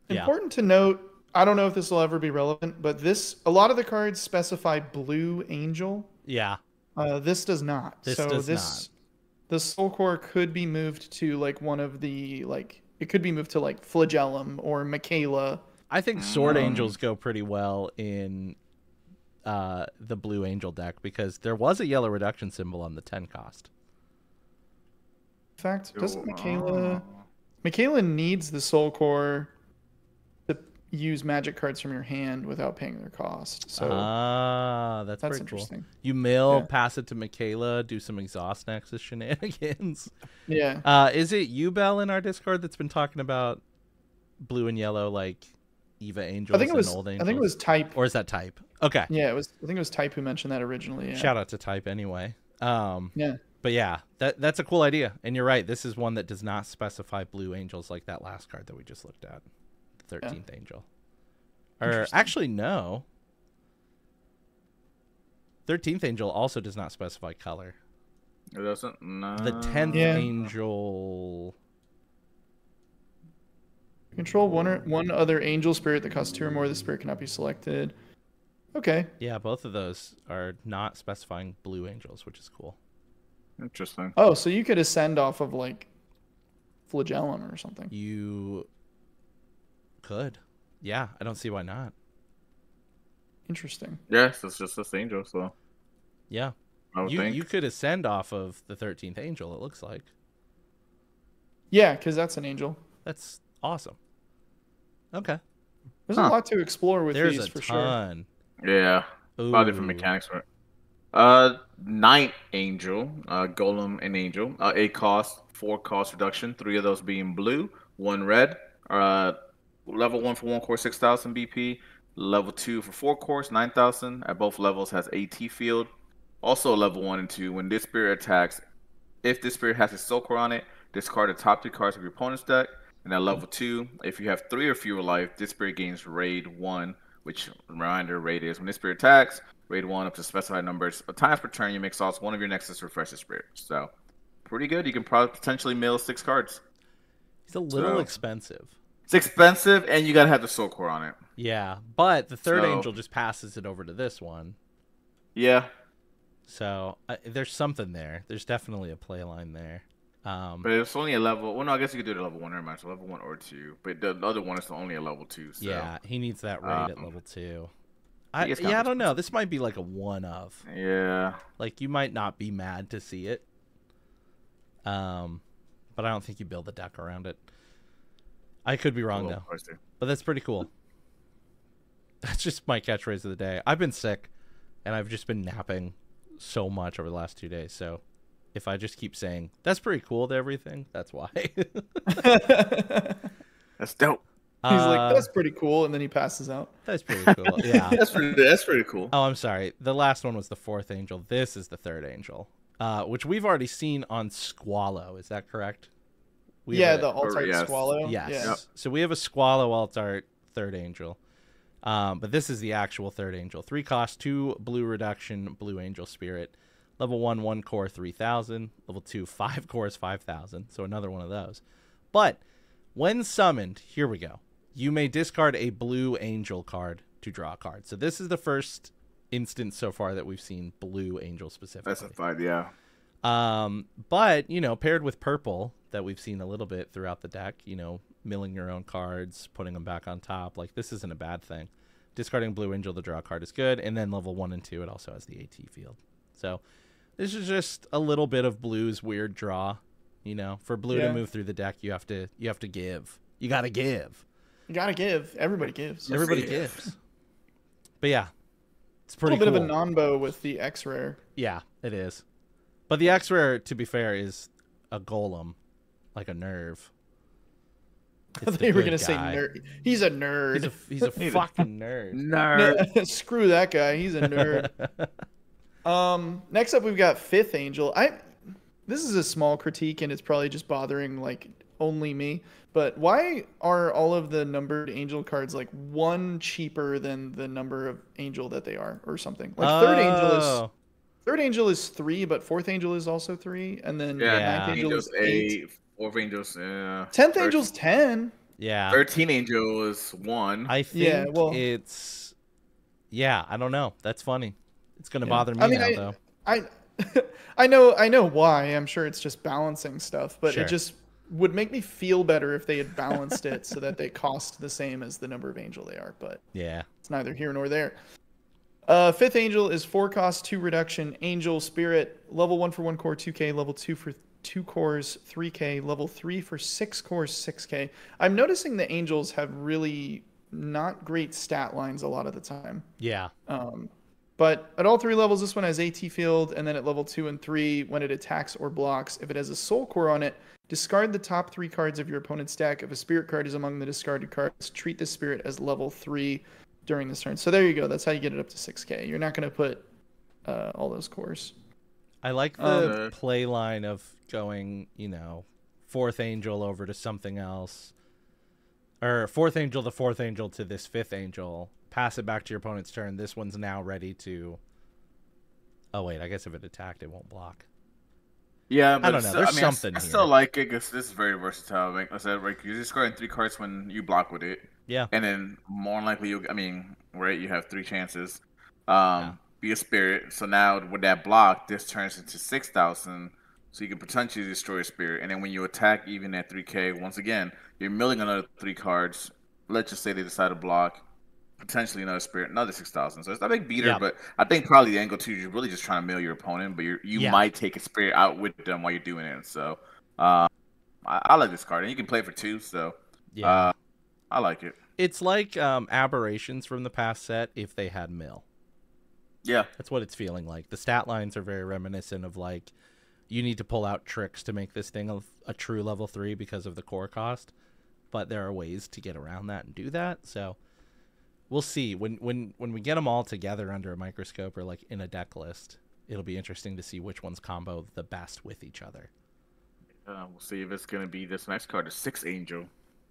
important to note, I don't know if this will ever be relevant, but a lot of the cards specify blue angel. Yeah. This does not. This does not. The soul core could be moved to like one of the it could be moved to like Flagellum or Michaela. I think Sword Angels go pretty well in the blue angel deck because there was a yellow reduction symbol on the 10 cost. In fact, doesn't Michaela needs the soul core to use magic cards from your hand without paying their cost. So that's pretty interesting. Cool. You mill, pass it to Michaela, do some exhaust nexus shenanigans. Yeah. Is it you, Bell, in our Discord that's been talking about blue and yellow like Eva Angels and Old Angels? I think it was Type. Or is that Type? Okay. Yeah, I think it was Type who mentioned that originally. Yeah. Shout out to Type anyway. Yeah. But yeah, that's a cool idea. And you're right. This is one that does not specify blue angels like that last card that we just looked at. The 13th angel. Or actually, no. 13th angel also does not specify color. It doesn't? No. The 10th angel... Control one other angel spirit that costs 2 or more. The spirit cannot be selected. Okay. Yeah, both of those are not specifying blue angels, which is cool. Interesting. Oh, so you could ascend off of like Flagellum or something. You could. Yeah, I don't see why not. Interesting. Yes, it's just this angel, so. Yeah. You could ascend off of the 13th angel, it looks like. Yeah, because that's an angel. That's awesome. Okay. There's a lot to explore with these for sure. Yeah. A lot of different mechanics for it. 9th angel, Golem and Angel. 8 cost, 4 cost reduction. 3 of those being blue, 1 red. Level 1 for 1 core, 6,000 BP. Level 2 for 4 cores, 9,000. At both levels has AT field. Also level 1 and 2. When this spirit attacks, if this spirit has a soul core on it, discard the top 2 cards of your opponent's deck. And at level 2, if you have 3 or fewer life, this spirit gains raid 1. Which, reminder, raid is when this spirit attacks, raid 1 up to specified numbers of times per turn, you make sauce one of your Nexus refresher spirits. So, pretty good. You can probably potentially mill 6 cards. He's a little So, expensive. It's expensive, and you gotta have the soul core on it. Yeah, but the third So- angel just passes it over to this one. Yeah. So there's something there. There's definitely a play line there. But it's only a level. Well, no, I guess you could do it at level 1. Never mind. So level 1 or 2. But the other one is only a level 2. So. Yeah, he needs that rate at level 2. He is kind I of don't know. This might be like a one of. Yeah. Like, you might not be mad to see it. But I don't think you build the deck around it. I could be wrong, though. But that's pretty cool. That's just my catchphrase of the day. I've been sick, and I've just been napping so much over the last 2 days. So if I just keep saying, that's pretty cool to everything, that's why. That's dope. He's like, that's pretty cool, and then he passes out. That's pretty cool. Yeah. That's pretty cool. Oh, I'm sorry. The last one was the fourth angel. This is the third angel, which we've already seen on Squallow. Is that correct? The alt-art yes. Squallow. Yes. Yeah. Yep. So we have a Squallow alt-art third angel. But this is the actual third angel. 3 cost, 2 blue reduction, blue angel spirit. Level 1, 1 core, 3,000. Level 2, 5 cores, 5,000. So another one of those. But when summoned, here we go. You may discard a blue angel card to draw a card. So this is the first instance so far that we've seen blue angel specifically. That's a 5, yeah. But, you know, paired with purple that we've seen a little bit throughout the deck, you know, milling your own cards, putting them back on top. Like, this isn't a bad thing. Discarding blue angel to draw a card is good. And then level 1 and 2, it also has the AT field. So this is just a little bit of blue's weird draw. You know, for blue to move through the deck, you have to give. You got to give. You got to give. Everybody gives. Everybody gives. But yeah, it's pretty cool. A little bit cool. of a non-bow with the X-Rare. Yeah, it is. But the X-Rare, to be fair, is a golem, like a NERV. I thought you were going to say nerd. He's a nerd. He's a fucking nerd. Nerd. Screw that guy. He's a nerd. Next up, we've got Fifth Angel. This is a small critique, and it's probably just bothering like only me. But why are all of the numbered angel cards like 1 cheaper than the number of angel that they are, or something? Like third angel is 3, but fourth angel is also 3, and then ninth angel is 8. Fourth angel's 10th angel's 10. Yeah. 13 angel is 1. I think it's. Yeah, I don't know. That's funny. It's gonna bother me now, though. I know why. I'm sure it's just balancing stuff, but Sure. it just would make me feel better if they had balanced it so that they cost the same as the number of angel they are. But yeah, it's neither here nor there. Fifth angel is 4 cost, 2 reduction, angel spirit, level 1 for 1 core, 2k, level 2 for 2 cores, 3k, level 3 for 6 cores, 6k. I'm noticing the angels have really not great stat lines a lot of the time. Yeah. But at all 3 levels, this one has AT field, and then at level 2 and 3, when it attacks or blocks, if it has a soul core on it, discard the top 3 cards of your opponent's deck. If a spirit card is among the discarded cards, treat the spirit as level 3 during this turn. So there you go. That's how you get it up to 6k. You're not going to put all those cores. I like the play line of going, you know, fourth angel over to something else. Or fourth angel to this fifth angel. Pass it back to your opponent's turn. This one's now ready to... Oh, wait. I guess if it attacked, it won't block. Yeah, but I don't know. There's something I here. still like it because this is very versatile. Like I said, like you're discarding 3 cards when you block with it. Yeah. And then more likely, you have 3 chances. Be a spirit. So now with that block, this turns into 6,000. So you can potentially destroy a spirit. And then when you attack, even at 3k, once again, you're milling another 3 cards. Let's just say they decide to block. Potentially another spirit, another 6,000. So it's not a big beater, but I think probably the angle too, you're really just trying to mill your opponent, but you might take a spirit out with them while you're doing it. So I like this card, and you can play for 2. So I like it. It's like aberrations from the past set if they had mill. Yeah, that's what it's feeling like. The stat lines are very reminiscent of like you need to pull out tricks to make this thing a true level 3 because of the core cost, but there are ways to get around that and do that. So. We'll see. When we get them all together under a microscope or like in a deck list, it'll be interesting to see which ones combo the best with each other. We'll see if it's gonna be this next card, is 6 Angel.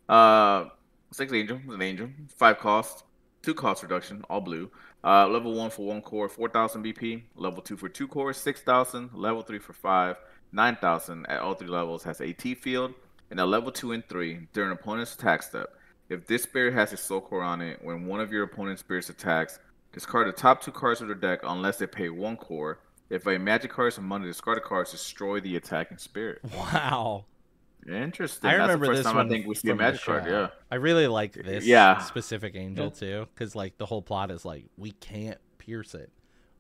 6 Angel is an angel, 5 cost, 2 cost reduction, all blue. Level 1 for 1 core, 4,000 BP. Level 2 for 2 cores, 6,000. Level 3 for 5, 9,000. At all 3 levels has AT field. In a level 2 and 3, during opponent's attack step, if this spirit has a soul core on it, when one of your opponent's spirits attacks, discard the top 2 cards of their deck unless they pay 1 core. If a magic card is among the discarded cards, destroy the attacking spirit. Wow. Interesting. I remember That's the this first time one I think we see a from the magic card. show. Yeah. I really like this Yeah. specific angel too, because like the whole plot is like we can't pierce it,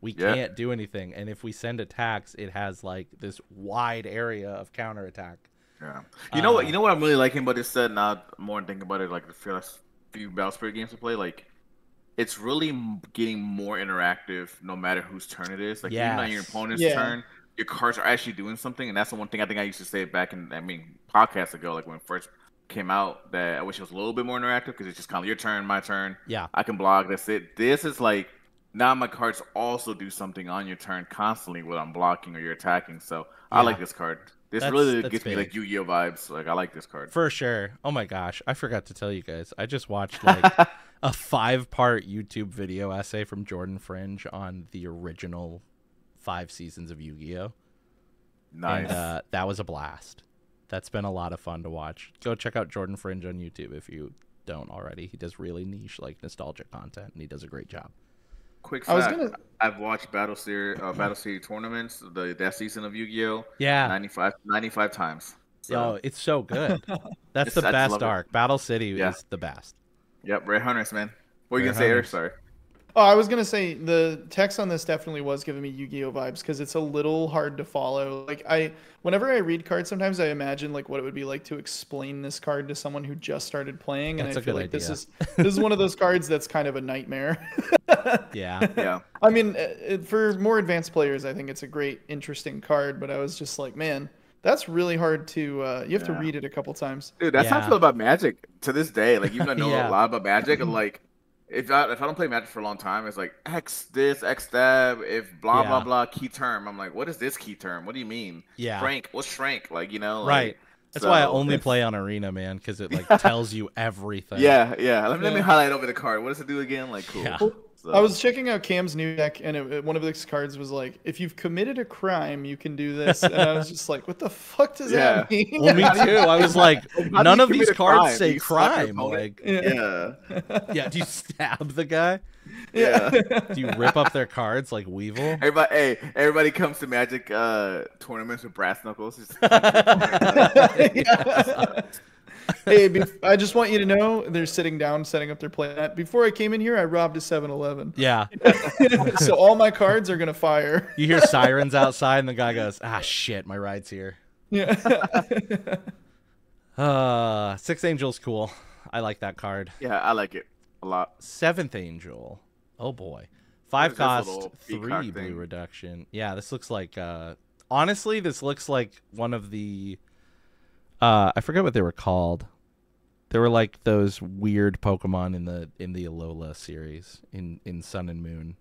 we Yeah. can't do anything, and if we send attacks, it has like this wide area of counterattack. Yeah. You know what? You know what I'm really liking about this set now. More thinking about it, like the last few Battle Spirit games to play, like it's really getting more interactive. No matter whose turn it is, like even on your opponent's turn, your cards are actually doing something, and that's the one thing I think I used to say back in, podcasts ago, like when it first came out, that I wish it was a little bit more interactive because it's just kind of your turn, my turn. Yeah. I can block. That's it. This is like now my cards also do something on your turn constantly when I'm blocking or you're attacking. So I like this card. This really gets me like Yu-Gi-Oh vibes. Like I like this card for sure. Oh my gosh, I forgot to tell you guys. I just watched like a 5-part YouTube video essay from Jordan Fringe on the original 5 seasons of Yu-Gi-Oh. Nice. And that was a blast. That's been a lot of fun to watch. Go check out Jordan Fringe on YouTube if you don't already. He does really niche, like nostalgic content, and he does a great job. Quick fact, I've watched Battle Series tournaments, that season of Yu-Gi-Oh! Yeah. 95 times. So. Oh, it's so good. That's the best arc. Battle City is the best. Yep, Red Hunters, man. What were you going to say, Eric? Sorry. Oh, I was going to say the text on this definitely was giving me Yu-Gi-Oh vibes because it's a little hard to follow. Like whenever I read cards, sometimes I imagine like what it would be like to explain this card to someone who just started playing, and I feel like this is one of those cards that's kind of a nightmare. Yeah. I mean, for more advanced players, I think it's a great, interesting card, but I was just like, man, that's really hard to you have to read it a couple times. Dude, that's how I feel about Magic to this day. Like, even though I know a lot about Magic, and like if I don't play Magic for a long time, it's like X this, X that, if blah blah blah key term. I'm like, what is this key term? What do you mean? Yeah. Shrank. What's shrank? Like, you know, like, right. That's why I only play on Arena, man, because it like tells you everything. Yeah. Let me highlight over the card. What does it do again? Like, cool. Yeah. So. I was checking out Cam's new deck, and one of his cards was like, if you've committed a crime, you can do this. And I was just like, what the fuck does that mean? Well, me too. I was like, none of these cards say crime. Like, yeah. Do you stab the guy? Yeah. Do you rip up their cards like Weevil? Everybody comes to Magic tournaments with brass knuckles. Hey, I just want you to know they're sitting down, setting up their play mat. Before I came in here, I robbed a 7-Eleven. Yeah. So all my cards are going to fire. You hear sirens outside, and the guy goes, ah, shit, my ride's here. Yeah. 6th Angel's cool. I like that card. Yeah, I like it a lot. 7th Angel. Oh, boy. 5 cost, 3 blue reduction. Yeah, this looks like... honestly, this looks like one of the... I forget what they were called. They were like those weird Pokemon in the Alola series in Sun and Moon.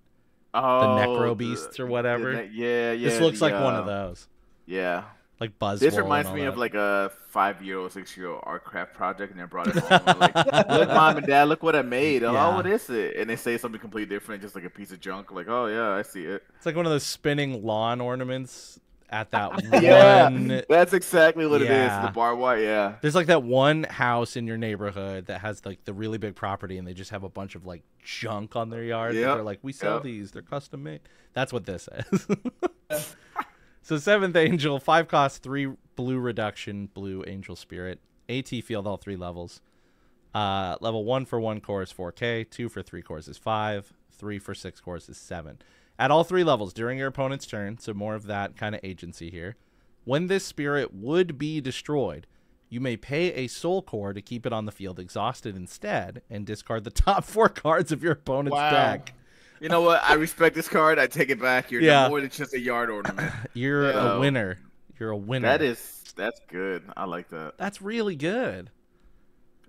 Oh, the Necro Beasts or whatever. Yeah. This looks like one of those. Yeah. Like Buzzwole. This reminds me of like a 5-year-old, 6-year-old art craft project, and they brought it home. Like, look, mom and dad, look what I made. Oh, what is it? And they say something completely different, just like a piece of junk. Like, oh yeah, I see it. It's like one of those spinning lawn ornaments. At that one, that's exactly what it is. The barbed wire, yeah. There's like that one house in your neighborhood that has like the really big property, and they just have a bunch of like junk on their yard. Yeah. They're like, we sell these. They're custom made. That's what this is. So 7th Angel, 5 cost, 3 blue reduction, blue Angel Spirit. AT field all 3 levels. Level 1 for 1 core is 4K. 2 for 3 cores is 5. 3 for 6 cores is 7. At all 3 levels during your opponent's turn, so more of that kind of agency here. When this spirit would be destroyed, you may pay a soul core to keep it on the field exhausted instead, and discard the top 4 cards of your opponent's deck. You know what? I respect this card. I take it back. You're no more than just a yard ornament. You're a winner. You're a winner. That's good. I like that. That's really good.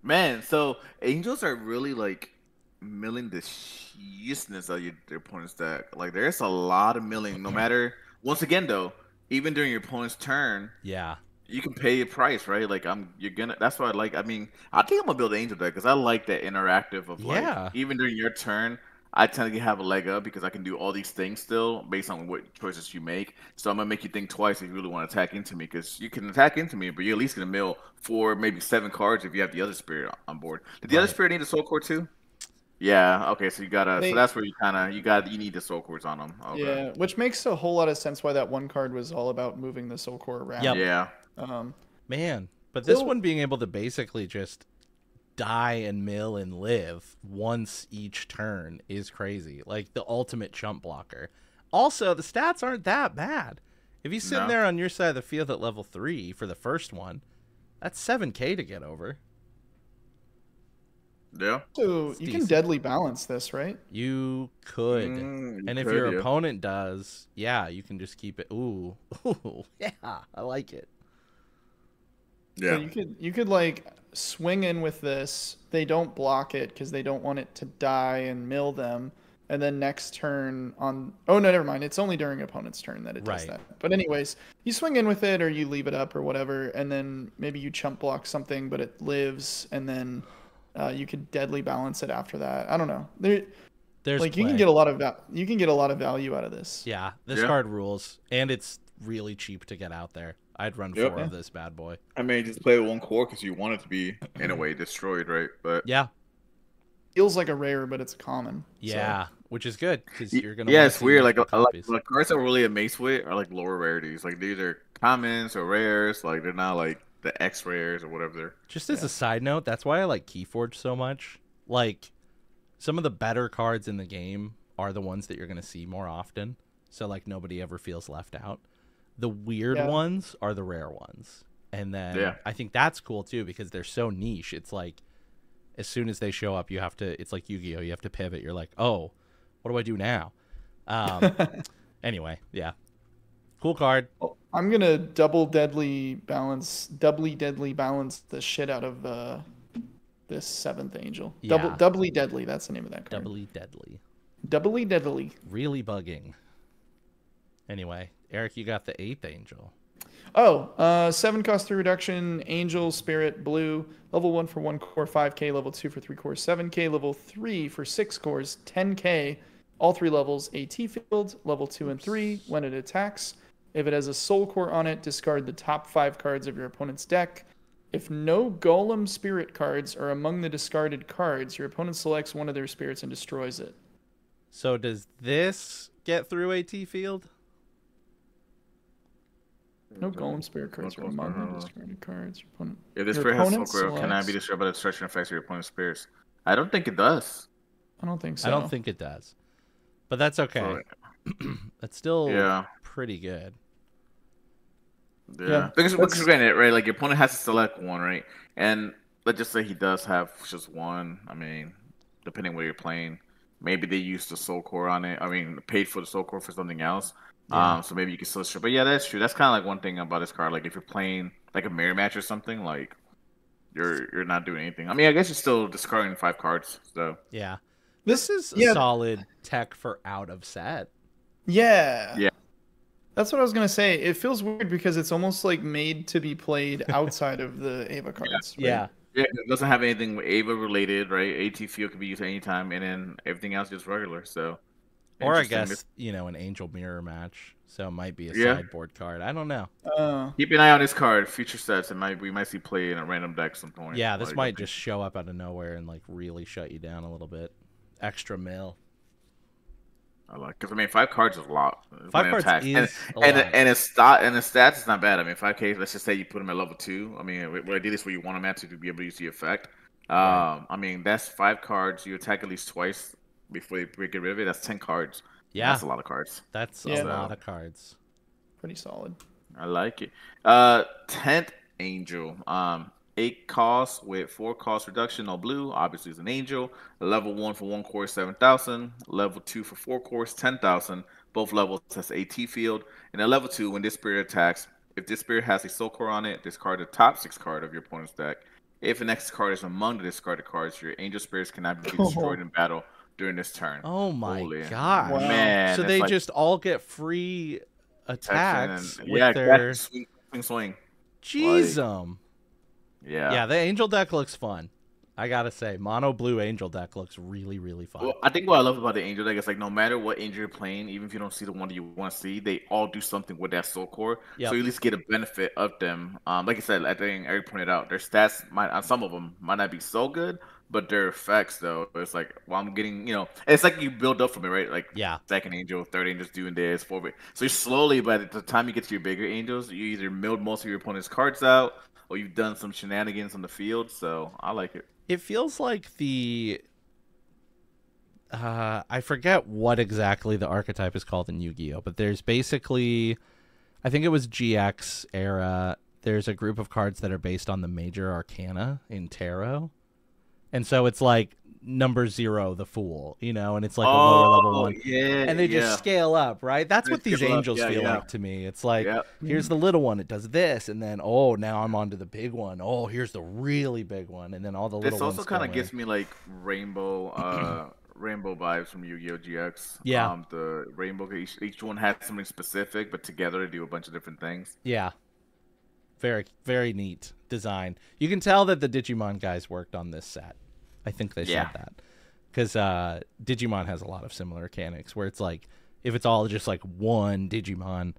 Man, so Angels are really like milling the shizness of your opponent's deck. Like, there's a lot of milling. No matter, once again though, even during your opponent's turn, you can pay a price, right? Like, that's what I like. I mean, I think I'm gonna build an Angel deck because I like that interactive of like, even during your turn, I tend to have a leg up because I can do all these things still based on what choices you make. So I'm gonna make you think twice if you really want to attack into me, because you can attack into me, but you're at least gonna mill 4, maybe 7 cards if you have the other spirit on board. Did the other spirit need a soul core too? Yeah. Okay. So you gotta. So that's where you need the soul cores on them. Okay. Yeah, which makes a whole lot of sense why that one card was all about moving the soul core around. Yep. Yeah. Man, but this one being able to basically just die and mill and live once each turn is crazy. Like the ultimate chump blocker. Also, the stats aren't that bad. If he's sitting there on your side of the field at level 3 for the first one, that's 7k to get over. Yeah. So you can deadly balance this, right? You could. And if your opponent does, yeah, you can just keep it. Ooh. Ooh, yeah, I like it. Yeah. So you could like swing in with this. They don't block it because they don't want it to die and mill them. And then next turn on... Oh, no, never mind. It's only during opponent's turn that it does that. But anyways, you swing in with it or you leave it up or whatever. And then maybe you chump block something, but it lives. And then you could deadly balance it after that. I don't know. There's like you can get a lot of value out of this. Yeah, this card rules. And it's really cheap to get out there. I'd run 4 of this bad boy. I mean, just play 1 core because you want it to be, in a way, destroyed, right? But yeah. Feels like a rare, but it's a common. Yeah, so. Which is good because you're going to... Yeah, it's weird. Like, a lot of cards that we're really amazed with are, like, lower rarities. Like, these are commons or rares. Like, they're not, like, the X rares or whatever they're... Just as a side note, that's why I like Keyforge so much. Like, some of the better cards in the game are the ones that you're going to see more often. So, like, nobody ever feels left out. The weird ones are the rare ones. And then I think that's cool too because they're so niche. It's like as soon as they show up, you have to, it's like Yu-Gi-Oh! You have to pivot. You're like, oh, what do I do now? Anyway, yeah. Cool card. I'm going to doubly deadly balance the shit out of this 7th angel. Yeah. Doubly deadly. That's the name of that card. Doubly deadly. Doubly deadly. Really bugging. Anyway, Eric, you got the 8th angel. Oh, 7 cost 3 reduction, angel, spirit, blue, level 1 for 1 core, 5k, level 2 for 3 cores, 7k, level 3 for 6 cores, 10k, all 3 levels, AT field, level 2 and 3, when it attacks. If it has a soul core on it, discard the top 5 cards of your opponent's deck. If no golem spirit cards are among the discarded cards, your opponent selects one of their spirits and destroys it. So does this get through AT field? No golem spirit cards are among the discarded cards. If this spirit has soul core, cannot be destroyed by the destruction effects of your opponent's spirits. I don't think it does. I don't think so. I don't think it does. But that's okay. That's still pretty good. Yeah. Because granted, right, like your opponent has to select one, right? And let's just say he does have just one. I mean, depending where you're playing, maybe they used the soul core on it. I mean, paid for the soul core for something else. Yeah. So maybe you can still strip. But yeah, that's true. That's kind of like one thing about this card. Like if you're playing like a mirror match or something, like you're not doing anything. I mean, I guess you're still discarding 5 cards. So yeah, this is a solid tech for out of set. Yeah. Yeah. That's what I was gonna say. It feels weird because it's almost like made to be played outside of the Ava cards. Yeah. Right? Yeah. It doesn't have anything Ava related, right? AT field can be used anytime, and then everything else is regular. So. Or I guess, an angel mirror match. So it might be a sideboard card. I don't know. Keep an eye on this card. Future sets, we might see play in a random deck some point. Yeah, this might just show up out of nowhere and like really shut you down a little bit. Extra mill. I like, because I mean, 5 cards is a lot. 5 cards is a lot. And his stats is not bad. I mean, 5k. Let's just say you put him at level 2. I mean, what I did is where you want him at to be able to use the effect. Right. I mean, that's 5 cards. You attack at least twice before you get rid of it. That's 10 cards. Yeah, that's a lot of cards. That's a lot of cards. Pretty solid. I like it. 10th angel. 8 costs with 4 cost reduction. No blue. Obviously, it's an angel. Level 1 for 1 core, 7,000. Level 2 for 4 cores, 10,000. Both levels has AT field. And at level 2, when this spirit attacks, if this spirit has a soul core on it, discard the top 6 card of your opponent's deck. If the next card is among the discarded cards, your angel spirits cannot be destroyed in battle during this turn. Oh my god, wow. Man! So they just all get free attacks with their swing. Jeez, yeah. The angel deck looks fun. I gotta say, mono blue angel deck looks really, really fun. Well, I think what I love about the angel deck is like no matter what angel you're playing, even if you don't see the one that you want to see, they all do something with that soul core. Yep. So you at least get a benefit of them. Like I said, I think Eric pointed out their stats might on some of them might not be so good, but their effects though, it's like well I'm getting it's like you build up from it, right? Like second angel, third angel's doing this, fourth. So you slowly by the time you get to your bigger angels, you either milled most of your opponent's cards out or you've done some shenanigans on the field. So I like it. It feels like the I forget what exactly the archetype is called in Yu-Gi-Oh, but there's basically, I think it was GX era, there's a group of cards that are based on the major arcana in tarot. And so it's like number 0, the Fool, and it's like a lower level one. Yeah, and they just scale up, right? That's what these angels feel like to me. It's like, here's the little one, it does this, and then, oh, now I'm on to the big one. Oh, here's the really big one, and then all the little ones. This also kind of gives me like rainbow vibes from Yu-Gi-Oh! GX. Yeah. The rainbow, each one has something specific, but together they do a bunch of different things. Yeah. Very, very neat design. You can tell that the Digimon guys worked on this set. I think they said that. Because Digimon has a lot of similar mechanics where it's like, if it's all just like one Digimon,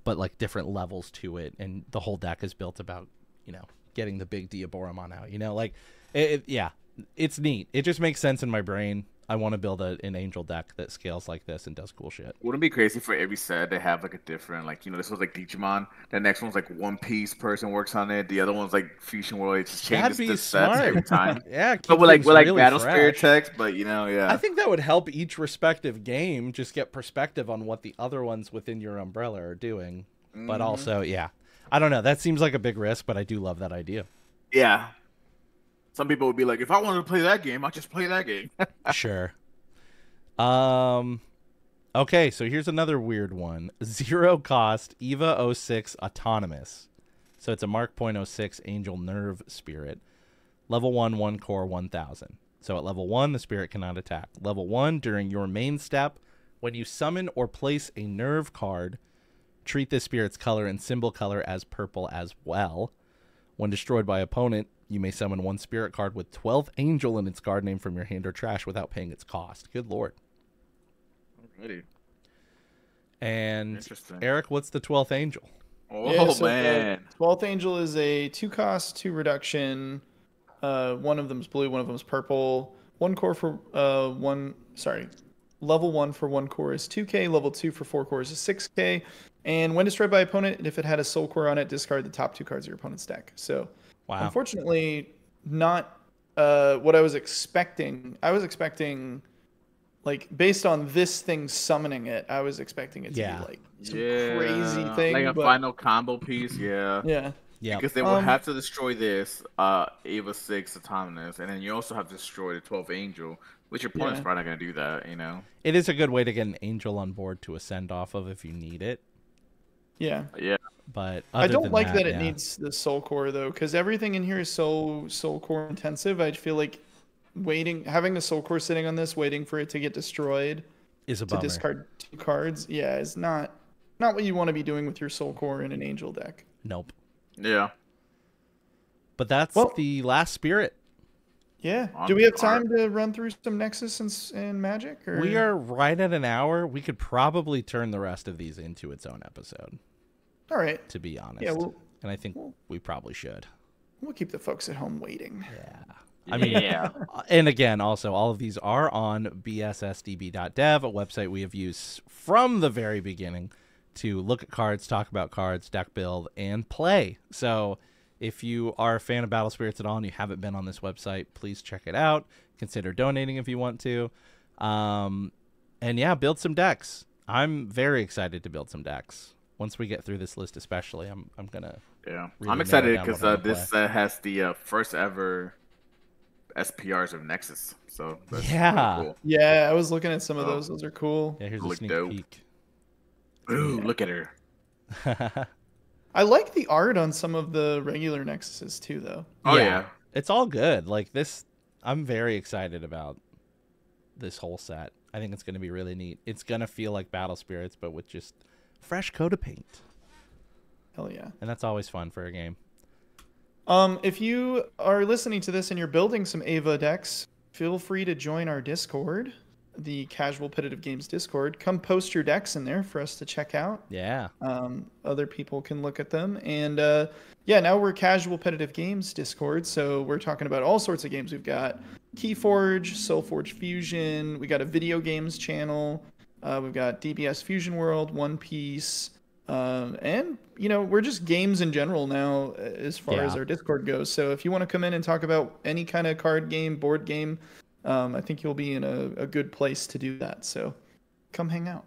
but like different levels to it, and the whole deck is built about, getting the big Diaboromon out, like, it's neat. It just makes sense in my brain. I want to build an angel deck that scales like this and does cool shit. Wouldn't it be crazy for every set they have like a different, like, this was like Digimon. The next one's like One Piece person works on it. The other one's like Fusion World. It just changes the sets every time. Yeah, but we're like really Battle fresh. Spirit text, but I think that would help each respective game just get perspective on what the other ones within your umbrella are doing. But also, I don't know. That seems like a big risk, but I do love that idea. Yeah. Some people would be like, if I wanted to play that game, I'll just play that game. Sure. Okay, so here's another weird one. 0 cost, EVA 06 autonomous. So it's a Mark .06 Angel NERV Spirit. Level 1, 1 core, 1000. So at level 1, the spirit cannot attack. Level 1, during your main step, when you summon or place a NERV card, treat this spirit's color and symbol color as purple as well. When destroyed by opponent, you may summon one spirit card with 12th angel in its card name from your hand or trash without paying its cost. Good lord. Alrighty. And Eric, what's the 12th angel? Man. 12th angel is a 2 cost, 2 reduction. One of them's blue, one of them's purple. One core for level 1 for 1 core is 2k, level 2 for 4 cores is 6k. And when destroyed by opponent, if it had a soul core on it, discard the top 2 cards of your opponent's deck. So unfortunately, not what I was expecting. I was expecting, like, based on this thing summoning it, I was expecting it to be like some crazy thing. Like a final combo piece, Yeah. Because they will have to destroy this EVA 6 autonomous, and then you also have to destroy the 12th angel, which your opponent's probably not going to do that, It is a good way to get an angel on board to ascend off of if you need it. Yeah. But I don't like that it needs the soul core, though, because everything in here is so soul core intensive. I feel like having a soul core sitting on this, waiting for it to get destroyed is a bummer. To discard 2 cards, is not what you want to be doing with your soul core in an angel deck. Nope. Yeah. But that's the last spirit. Yeah. Do we have time to run through some Nexus and Magic? Or? We are right at an hour. We could probably turn the rest of these into its own episode. All right. To be honest. Yeah, and I think we probably should. We'll keep the folks at home waiting. Yeah. I mean, and again, also, all of these are on bssdb.dev, a website we have used from the very beginning to look at cards, talk about cards, deck build, and play. So if you are a fan of Battle Spirits at all and you haven't been on this website, please check it out. Consider donating if you want to. And build some decks. I'm very excited to build some decks. Once we get through this list especially, I'm going to I'm excited because this has the first ever SPRs of Nexus. So that's really cool. Yeah, I was looking at some of those. Those are cool. Yeah, here's a sneak peek. Ooh, look at her. I like the art on some of the regular Nexuses too, though. Oh yeah. It's all good. Like this, I'm very excited about this whole set. I think it's going to be really neat. It's going to feel like Battle Spirits, but with just fresh coat of paint. Hell yeah. And that's always fun for a game. If you are listening to this and you're building some Ava decks, feel free to join our Discord, the Casualpetitive Games Discord. Come post your decks in there for us to check out. Yeah. Other people can look at them. And yeah, now we're Casualpetitive Games Discord, so we're talking about all sorts of games. We've got Keyforge, Soulforge Fusion. We got a video games channel. We've got DBS Fusion World, One Piece. And, you know, we're just games in general now as far as our Discord goes. So if you want to come in and talk about any kind of card game, board game, I think you'll be in a good place to do that. So come hang out.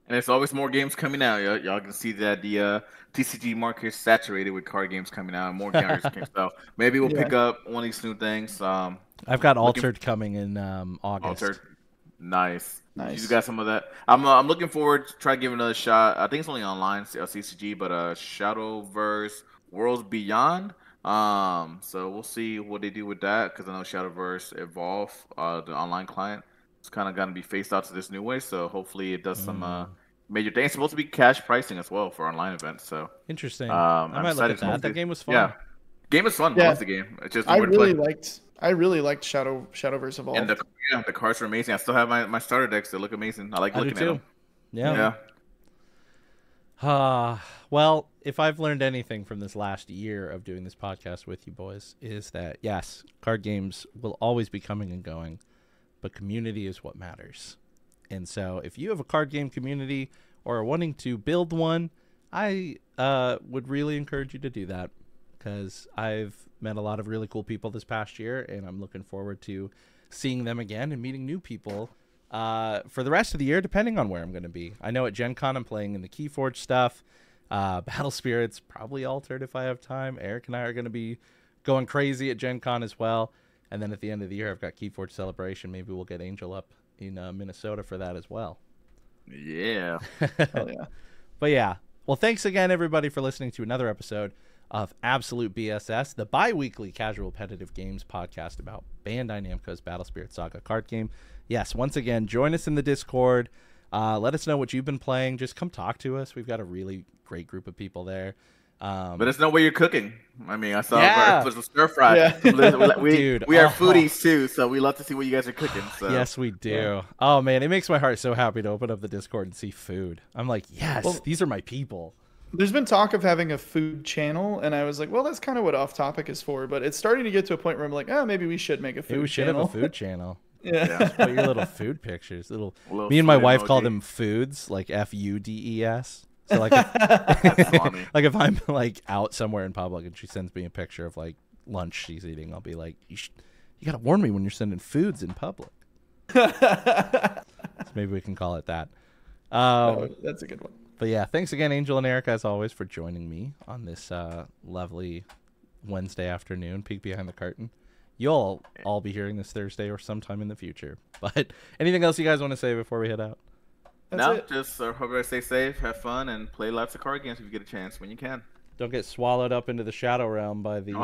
And there's always more games coming out. Y'all can see that the TCG market is saturated with card games coming out and more games. So maybe we'll pick up one of these new things. I've got Altered coming in August. Altered. Nice. You got some of that. I'm looking forward to try to give it another shot. I think it's only online, CCG, but Shadowverse Worlds Beyond. So we'll see what they do with that, because I know Shadowverse Evolve, the online client, it's kind of going to be phased out to this new way. So hopefully it does some major things. It's supposed to be cash pricing as well for online events. So interesting. I might look at that. That game was fun. Yeah, game is fun. I love the game. It's just I really liked Shadowverse Evolve. And the cards are amazing. I still have my starter decks. They look amazing. I like looking at them. Yeah. Well, if I've learned anything from this last year of doing this podcast with you boys, is that yes, card games will always be coming and going, but community is what matters. And so if you have a card game community or are wanting to build one, I would really encourage you to do that, because I've met a lot of really cool people this past year, and I'm looking forward to seeing them again and meeting new people for the rest of the year, depending on where I'm going to be. I know at Gen Con I'm playing in the Keyforge stuff. Battle Spirits, probably Altered if I have time. Eric and I are going to be going crazy at Gen Con as well. And then at the end of the year, I've got Keyforge Celebration. Maybe we'll get Angel up in Minnesota for that as well. Yeah. Hell yeah. But yeah. Well, thanks again, everybody, for listening to another episode of Absolute BSS, the bi-weekly Casualpetitive Games podcast about Bandai Namco's Battle Spirit Saga card game. Yes, once again, join us in the Discord. Let us know what you've been playing. Just come talk to us. We've got a really great group of people there. Let us know what you're cooking. I mean, I saw some stir fry. Yeah. We are foodies too, so we love to see what you guys are cooking. So. Yes, we do. Yeah. Oh man, it makes my heart so happy to open up the Discord and see food. I'm like, yes, these are my people. There's been talk of having a food channel, and I was like, well, that's kind of what Off Topic is for. But it's starting to get to a point where I'm like, oh, maybe we should make a food channel. We should have a food channel. Yeah. Put your little food pictures. Me and my wife call them foods, like FUDES. So like, like if I'm like out somewhere in public and she sends me a picture of like lunch she's eating, I'll be like, you gotta warn me when you're sending foods in public. So maybe we can call it that. That's a good one. But yeah, thanks again, Angel and Eric, as always, for joining me on this lovely Wednesday afternoon, peek behind the curtain. You'll all be hearing this Thursday or sometime in the future. But anything else you guys want to say before we head out? Just hope everybody stay safe, have fun, and play lots of card games if you get a chance when you can. Don't get swallowed up into the Shadow Realm by the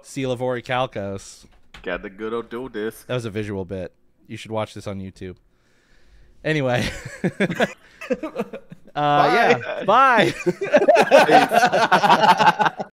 Seal of Orichalcos. Got the good old dual disc. That was a visual bit. You should watch this on YouTube. Anyway. Bye. Yeah. Bye.